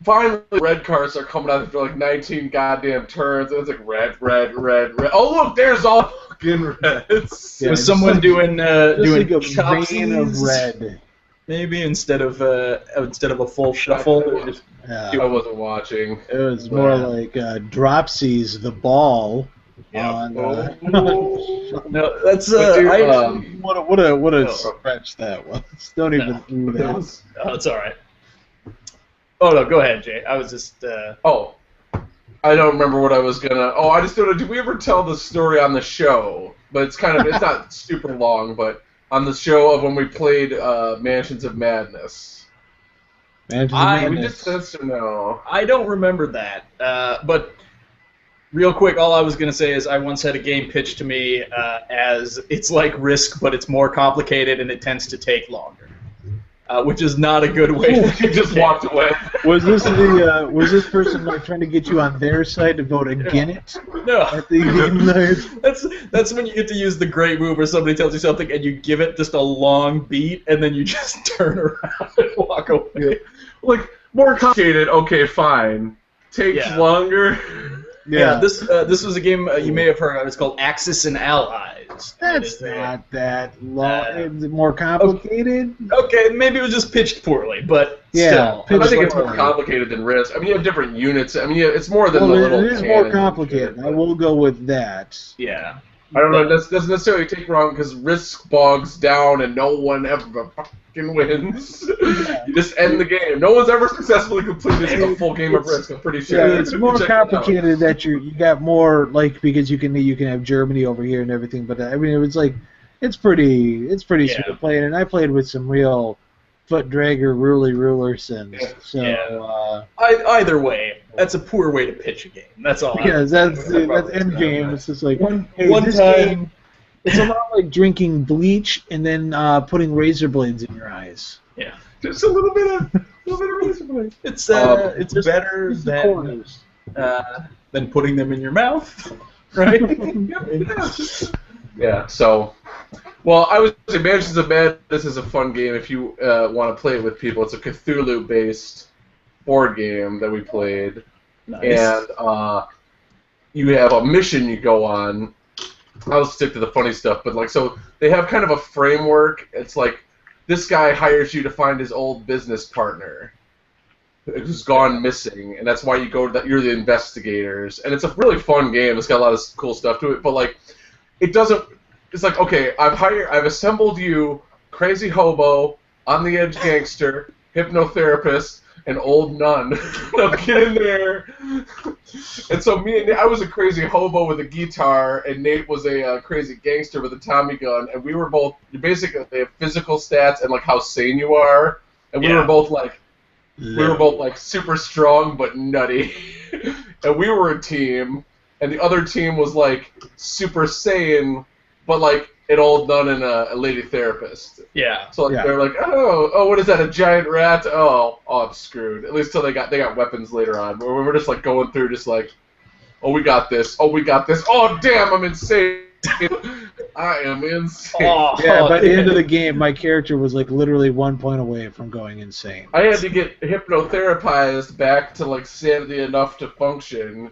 finally red cards are coming out after like 19 goddamn turns, and it's like red. Oh look, there's all fucking reds. Was someone doing like a chopsies? vein of red? Maybe instead of a full shuffle. I wasn't watching. It was more like Dropsies the ball. Yeah. On, No, that's what a stretch that was. Don't even do that. Oh, it's all right. Oh no, go ahead, Jay. I was just. Oh, I don't remember what I was gonna. Oh, I just don't know. Did we ever tell the story on the show? But it's it's not super long, but on the show of when we played Mansions of Madness. We did this or no? I don't remember that, but. Real quick, all I was going to say is I once had a game pitched to me as it's like Risk, but it's more complicated and it tends to take longer, which is not a good way to You just walked away. Was this person like trying to get you on their side to vote against it? No. At the game night? That's when you get to use the great move where somebody tells you something and you give it just a long beat and then you just turn around and walk away. Yeah. Like, more complicated, okay, fine. Takes longer. Yeah, this was a game you may have heard of. It's called Axis and Allies. That's not that long. It's more complicated. Okay, maybe it was just pitched poorly, but yeah, still. I think it's more complicated than Risk. I mean, you have different units. I mean, it's more than the little. It is more complicated. I will go with that. Yeah. I don't know. That doesn't necessarily take wrong because Risk bogs down and no one ever fucking wins. You just end the game. No one's ever successfully completed a full game of Risk. I'm pretty sure. Yeah, it's more complicated that you got more because you can have Germany over here and everything. But I mean, it's pretty sweet to play, and I played with some real foot dragger ruler sins. Yeah. So either way, that's a poor way to pitch a game. That's all. Yeah, that's end game. It's just like one this time. Game, it's a lot like drinking bleach and then putting razor blades in your eyes. Yeah, just a little bit of razor blades. It's better than putting them in your mouth, right? Yeah. So. Well, I was saying Mansions of Madness is a fun game if you want to play it with people. It's a Cthulhu-based board game that we played. Nice. And you have a mission you go on. I'll stick to the funny stuff, but so they have kind of a framework. It's like this guy hires you to find his old business partner who's gone missing, and that's why you go to you're the investigators. And it's a really fun game. It's got a lot of cool stuff to it, but it doesn't. it's like, okay, I've assembled you, crazy hobo, on the edge gangster, hypnotherapist, and old nun. Now get in there. And so I was a crazy hobo with a guitar, and Nate was a crazy gangster with a Tommy gun, and we were both basically they have physical stats and like how sane you are, and we were both like super strong but nutty, and we were a team, and the other team was like super sane but like an old nun and a lady therapist. Yeah. So like, they're like, oh, what is that? A giant rat? Oh, I'm screwed. At least till they got weapons later on. Where we were just like going through, just like, oh, we got this. Oh, we got this. Oh, damn, I'm insane. I am insane. Yeah, by the end of the game, my character was like literally 1 point away from going insane. I had to get hypnotherapized back to like sanity enough to function.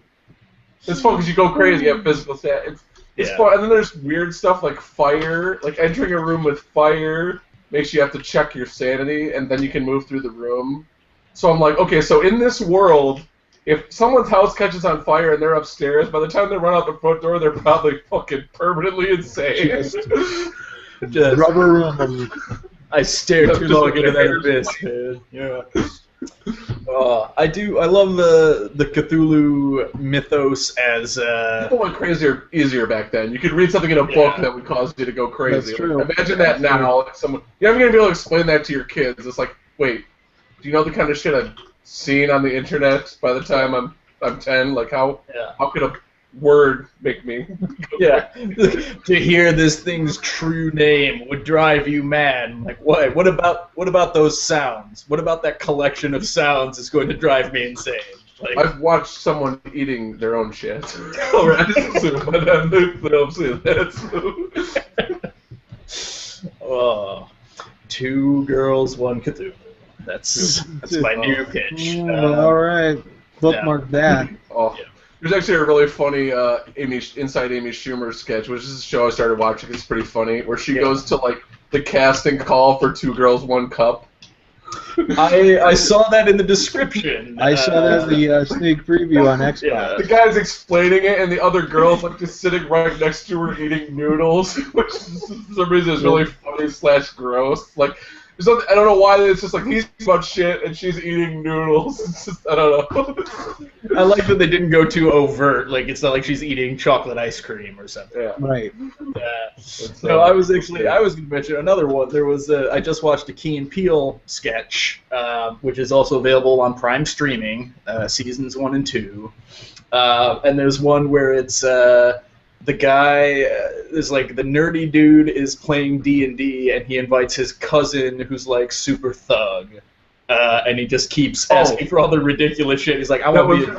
It's fun because you go crazy. You have physical stats. It's fun, and then there's weird stuff like fire, like entering a room with fire makes you have to check your sanity, and then you can move through the room. So I'm like, okay, so in this world, if someone's house catches on fire and they're upstairs, by the time they run out the front door, they're probably fucking permanently insane. Just rubber room. I stared too long into that abyss, man. Yeah. I love the Cthulhu mythos as people went crazier easier back then. You could read something in a book that would cause you to go crazy. That's true. Like, imagine that now. Like you're never gonna be able to explain that to your kids. It's like, wait, do you know the kind of shit I've seen on the internet by the time I'm 10? Like how could a word make me to hear this thing's true name would drive you mad. I'm like, what about those sounds? What about that collection of sounds is going to drive me insane? Like, I've watched someone eating their own shit. Alright, but I'm saying that. Oh, 2 girls, 1 Cthulhu. That's my new pitch. All right, bookmark that. Oh. Yeah. There's actually a really funny Inside Amy Schumer sketch, which is a show I started watching. It's pretty funny, where she goes to like the casting call for 2 Girls, 1 Cup. I saw that in the description. I saw that in the sneak preview on Xbox. Yeah. The guy's explaining it, and the other girl's like just sitting right next to her eating noodles, which for some reason is really funny / gross. Like, I don't know why it's just like he's about shit and she's eating noodles. It's just, I don't know. I like that they didn't go too overt. Like it's not like she's eating chocolate ice cream or something. Yeah. Right. No, I was going to mention another one. There was I just watched a Key and Peele sketch, which is also available on Prime Streaming, seasons 1 and 2. And there's one where it's the guy is like the nerdy dude is playing D&D, and he invites his cousin who's like super thug, and he just keeps asking for all the ridiculous shit. He's like, I want to be a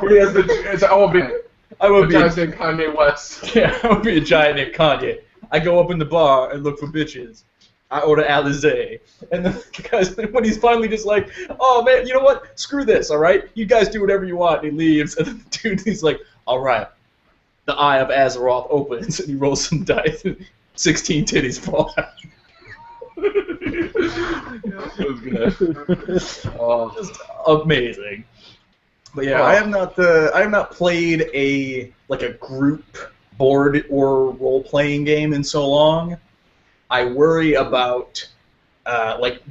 giant Kanye West. Yeah, I want to be a giant named Kanye. I go up in the bar and look for bitches. I order Alizé. And the guy's, when he's finally just like, oh man, you know what? Screw this, all right? You guys do whatever you want. And he leaves. And the dude, he's like, all right. The Eye of Azeroth opens, and he rolls some dice, and 16 titties fall out. It was good. Just amazing. But yeah, I have not played a group board or role playing game in so long. I worry about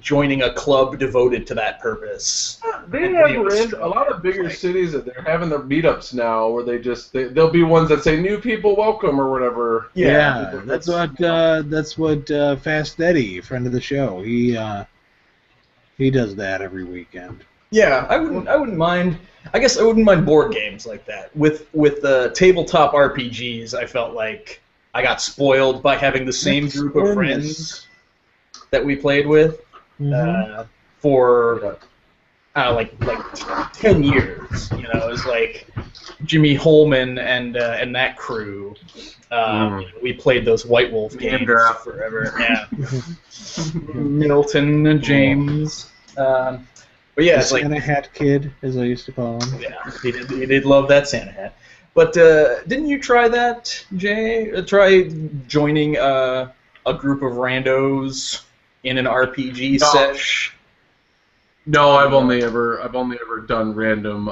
joining a club devoted to that purpose. They have a lot of bigger cities that they're having their meetups now, where there'll be ones that say new people welcome or whatever. Yeah, that's what Fast Eddie, friend of the show, he does that every weekend. Yeah, I wouldn't mind. I guess I wouldn't mind board games like that. With tabletop RPGs, I felt like I got spoiled by having the same group of friends that we played with for like 10 years. You know, it was like Jimmy Holman and that crew. We played those White Wolf games forever. Yeah, Milton and James. But yeah, it's Santa Hat Kid, as I used to call him. Yeah, he did love that Santa hat. But didn't you try that, Jay? Try joining a group of randos in an RPG sesh? No, I've only ever done random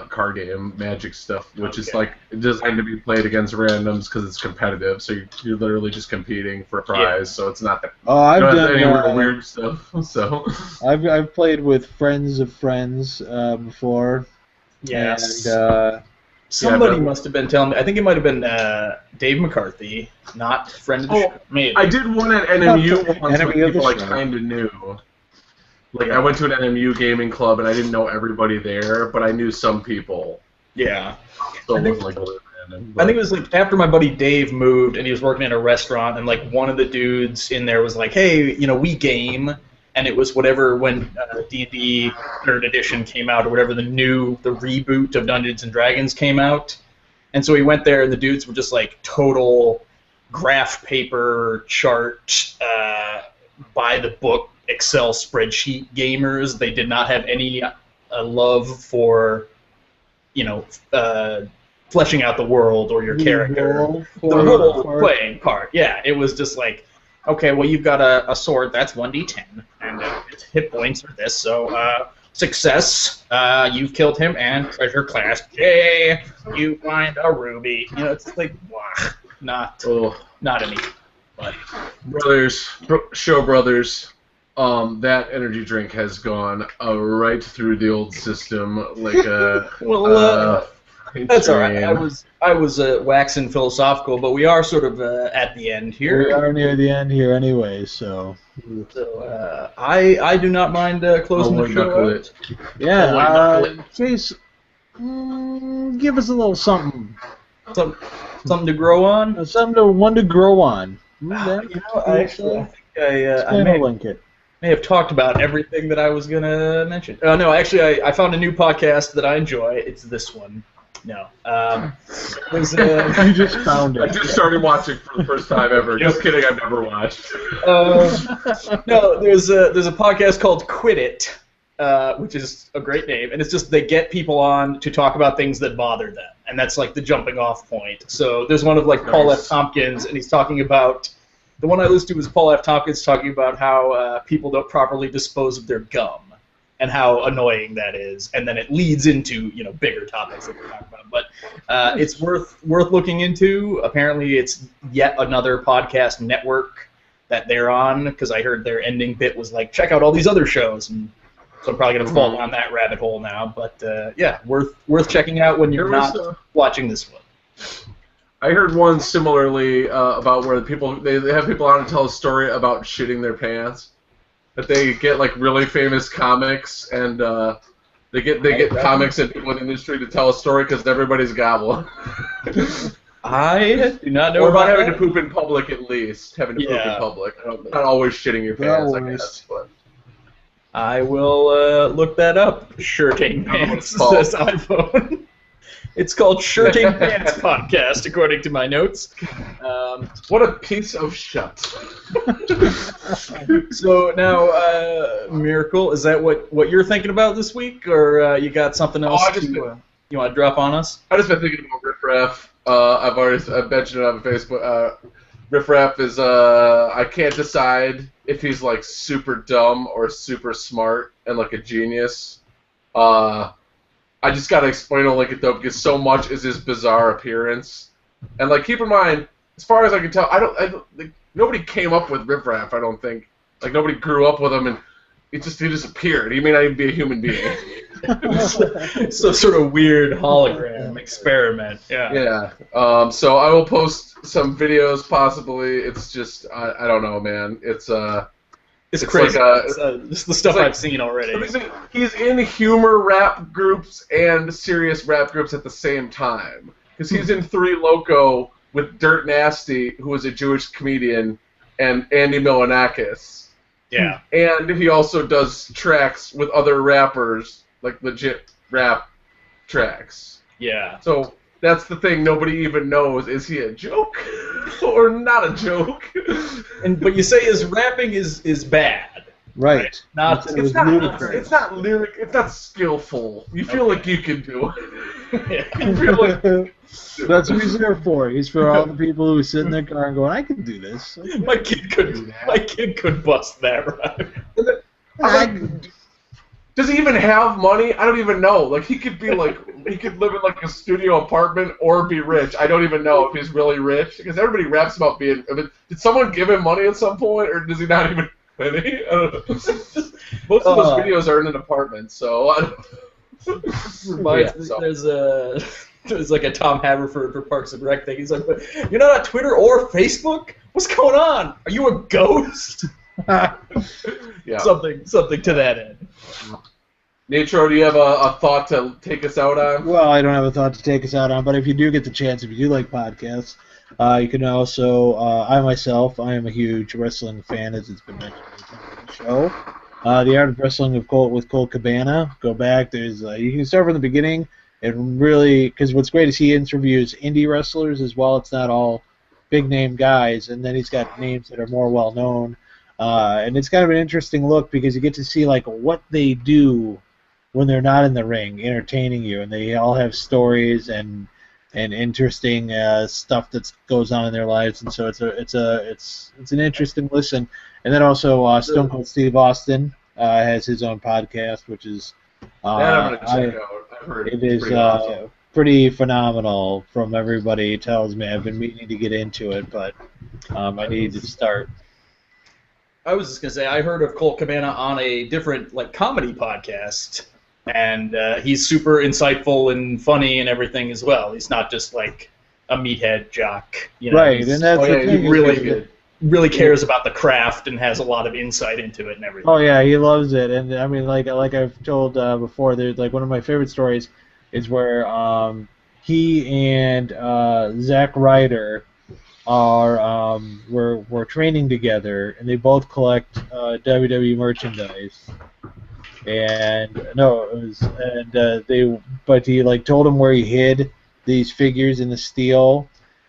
card game Magic stuff, which is like designed to be played against randoms because it's competitive. So you're literally just competing for a prize. So it's not that. I've done any real weird stuff. So I've played with friends of friends before. Yes. And somebody must have been telling me. I think it might have been Dave McCarthy, not friend of the show. Maybe. I did one at NMU once with people I show. kind of knew. Like, I went to an NMU gaming club, and I didn't know everybody there, but I knew some people. Yeah. So it wasn't, like, really random. I think it was, like, after my buddy Dave moved, and he was working at a restaurant, and, like, one of the dudes in there was like, hey, we game, and it was whatever when D&D 3rd edition came out, or whatever the reboot of Dungeons & Dragons came out. And so he went there, and the dudes were just, like, total graph paper chart, by-the-book Excel spreadsheet gamers. They did not have any love for, fleshing out the world or your character. The role playing part. Yeah, it was just like, okay, well, you've got a sword, that's 1d10, and its hit points are this, so success, you've killed him, and treasure class J, you find a ruby. It's like, wow, not any. But Show Brothers. That energy drink has gone right through the old system like a. That's all right. I was waxing philosophical, but we are sort of at the end here. We are near the end here anyway, so. So I do not mind closing the show out. Yeah, Chase, give us a little something. Something to grow on. One to grow on. I may link it. May have talked about everything that I was going to mention. No, actually, I found a new podcast that I enjoy. It's this one. No. You just found it. I just started watching for the first time ever. Just kidding, I've never watched. No, there's a podcast called Quit It, which is a great name, and it's just they get people on to talk about things that bother them, and that's like the jumping off point. So there's one of like Paul F. Tompkins, and he's talking about. The one I listened to was Paul F. Tompkins talking about how people don't properly dispose of their gum and how annoying that is, and then it leads into bigger topics that we're talking about. But it's worth looking into. Apparently, it's yet another podcast network that they're on because I heard their ending bit was like, check out all these other shows, and so I'm probably gonna fall down that rabbit hole now. But yeah, worth checking out when you're not watching this one. I heard one similarly about where they have people on to tell a story about shitting their pants. That they get like really famous comics and they get comics and people in the industry to tell a story because everybody's got one. I do not know or about having to poop in public at least. Having to poop in public. Not always shitting your pants, I guess. But. I will look that up. Shirting pants says iPhone. It's called Shirting Pants Podcast, according to my notes. What a piece of shit. So now, Miracle, is that what you're thinking about this week, or you got something else you want to drop on us? I just been thinking about Riff Raff. I've mentioned it on Facebook. Riff Raff is I can't decide if he's like super dumb or super smart and like a genius. I just gotta explain it like it though, because so much is his bizarre appearance, and like keep in mind, as far as I can tell, like, nobody came up with Riff Raff. I don't think like nobody grew up with him, and he just appeared. He may not even be a human being. So sort of weird hologram experiment. Yeah. Yeah. So I will post some videos possibly. It's just I don't know, man. It's crazy. Like this is the stuff I've seen already. He's in humor rap groups and serious rap groups at the same time. Because he's in Three Loco with Dirt Nasty, who is a Jewish comedian, and Andy Milonakis. Yeah. And he also does tracks with other rappers, like legit rap tracks. Yeah. So that's the thing nobody even knows. Is he a joke or not a joke? But you say his rapping is bad. Right. It's not lyric. It's not skillful. You feel like you can do it. You feel like that's what he's there for. He's for all the people who sit in their car and going, "I can do this." My kid could bust that rhyme. Does he even have money? I don't even know. Like he could live in like a studio apartment or be rich. I don't even know if he's really rich because everybody raps about being. I mean, did someone give him money at some point, or does he not even have any? I don't know. Most of those videos are in an apartment, so. There's like a Tom Haverford for Parks and Rec thing. He's like, but you're not on Twitter or Facebook? What's going on? Are you a ghost? Yeah. Something to that end. Natro, do you have a thought to take us out on? Well, I don't have a thought to take us out on, but if you do get the chance, if you do like podcasts, you can also, I am a huge wrestling fan, as it's been mentioned in the show. The Art of Wrestling with Colt Cabana. Go back. There's you can start from the beginning and really, because what's great is he interviews indie wrestlers as well. It's not all big name guys, and then he's got names that are more well known. And it's kind of an interesting look because you get to see like what they do when they're not in the ring, entertaining you, and they all have stories and interesting stuff that goes on in their lives, and so it's an interesting listen. And then also Stone Cold Steve Austin has his own podcast, which is I'm gonna check out. I've heard it is pretty awesome. Pretty phenomenal. From everybody tells me, I've been meaning to get into it, but I need to start. I was just gonna say I heard of Colt Cabana on a different like comedy podcast, and he's super insightful and funny and everything as well. He's not just like a meathead jock, you know. Right, and that's the thing. He really cares about the craft and has a lot of insight into it and everything. Oh yeah, he loves it, and I mean, like I've told before, there's like one of my favorite stories is where he and Zack Ryder are were training together, and they both collect WWE merchandise. And but he like told him where he hid these figures in the steel,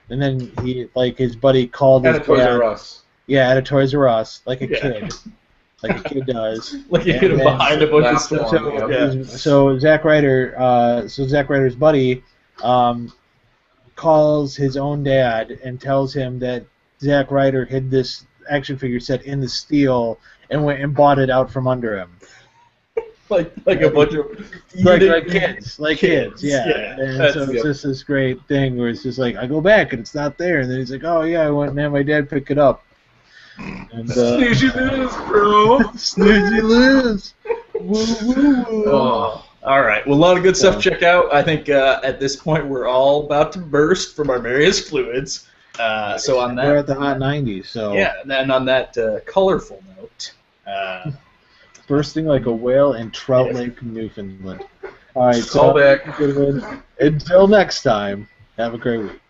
and then he like his buddy called his Toys R Us. Yeah, at a Toys R Us, like a kid. Like a kid does. Like you hid him behind a bunch of stuff. So Zack Ryder's buddy calls his own dad and tells him that Zack Ryder hid this action figure set in the steel and went and bought it out from under him. like a bunch of kids, yeah. And so it's just this great thing where it's just like I go back and it's not there, and then he's like, oh yeah, I went and had my dad pick it up. And snooze you lose, bro. Snooze you lose. Woo, woo, woo. Oh, all right. Well, a lot of good stuff to check out. I think at this point we're all about to burst from our various fluids. So on that, we're at the hot 90s. So yeah, and then on that colorful note, bursting like a whale in Trout Lake, Newfoundland. All right, call back. Until next time, have a great week.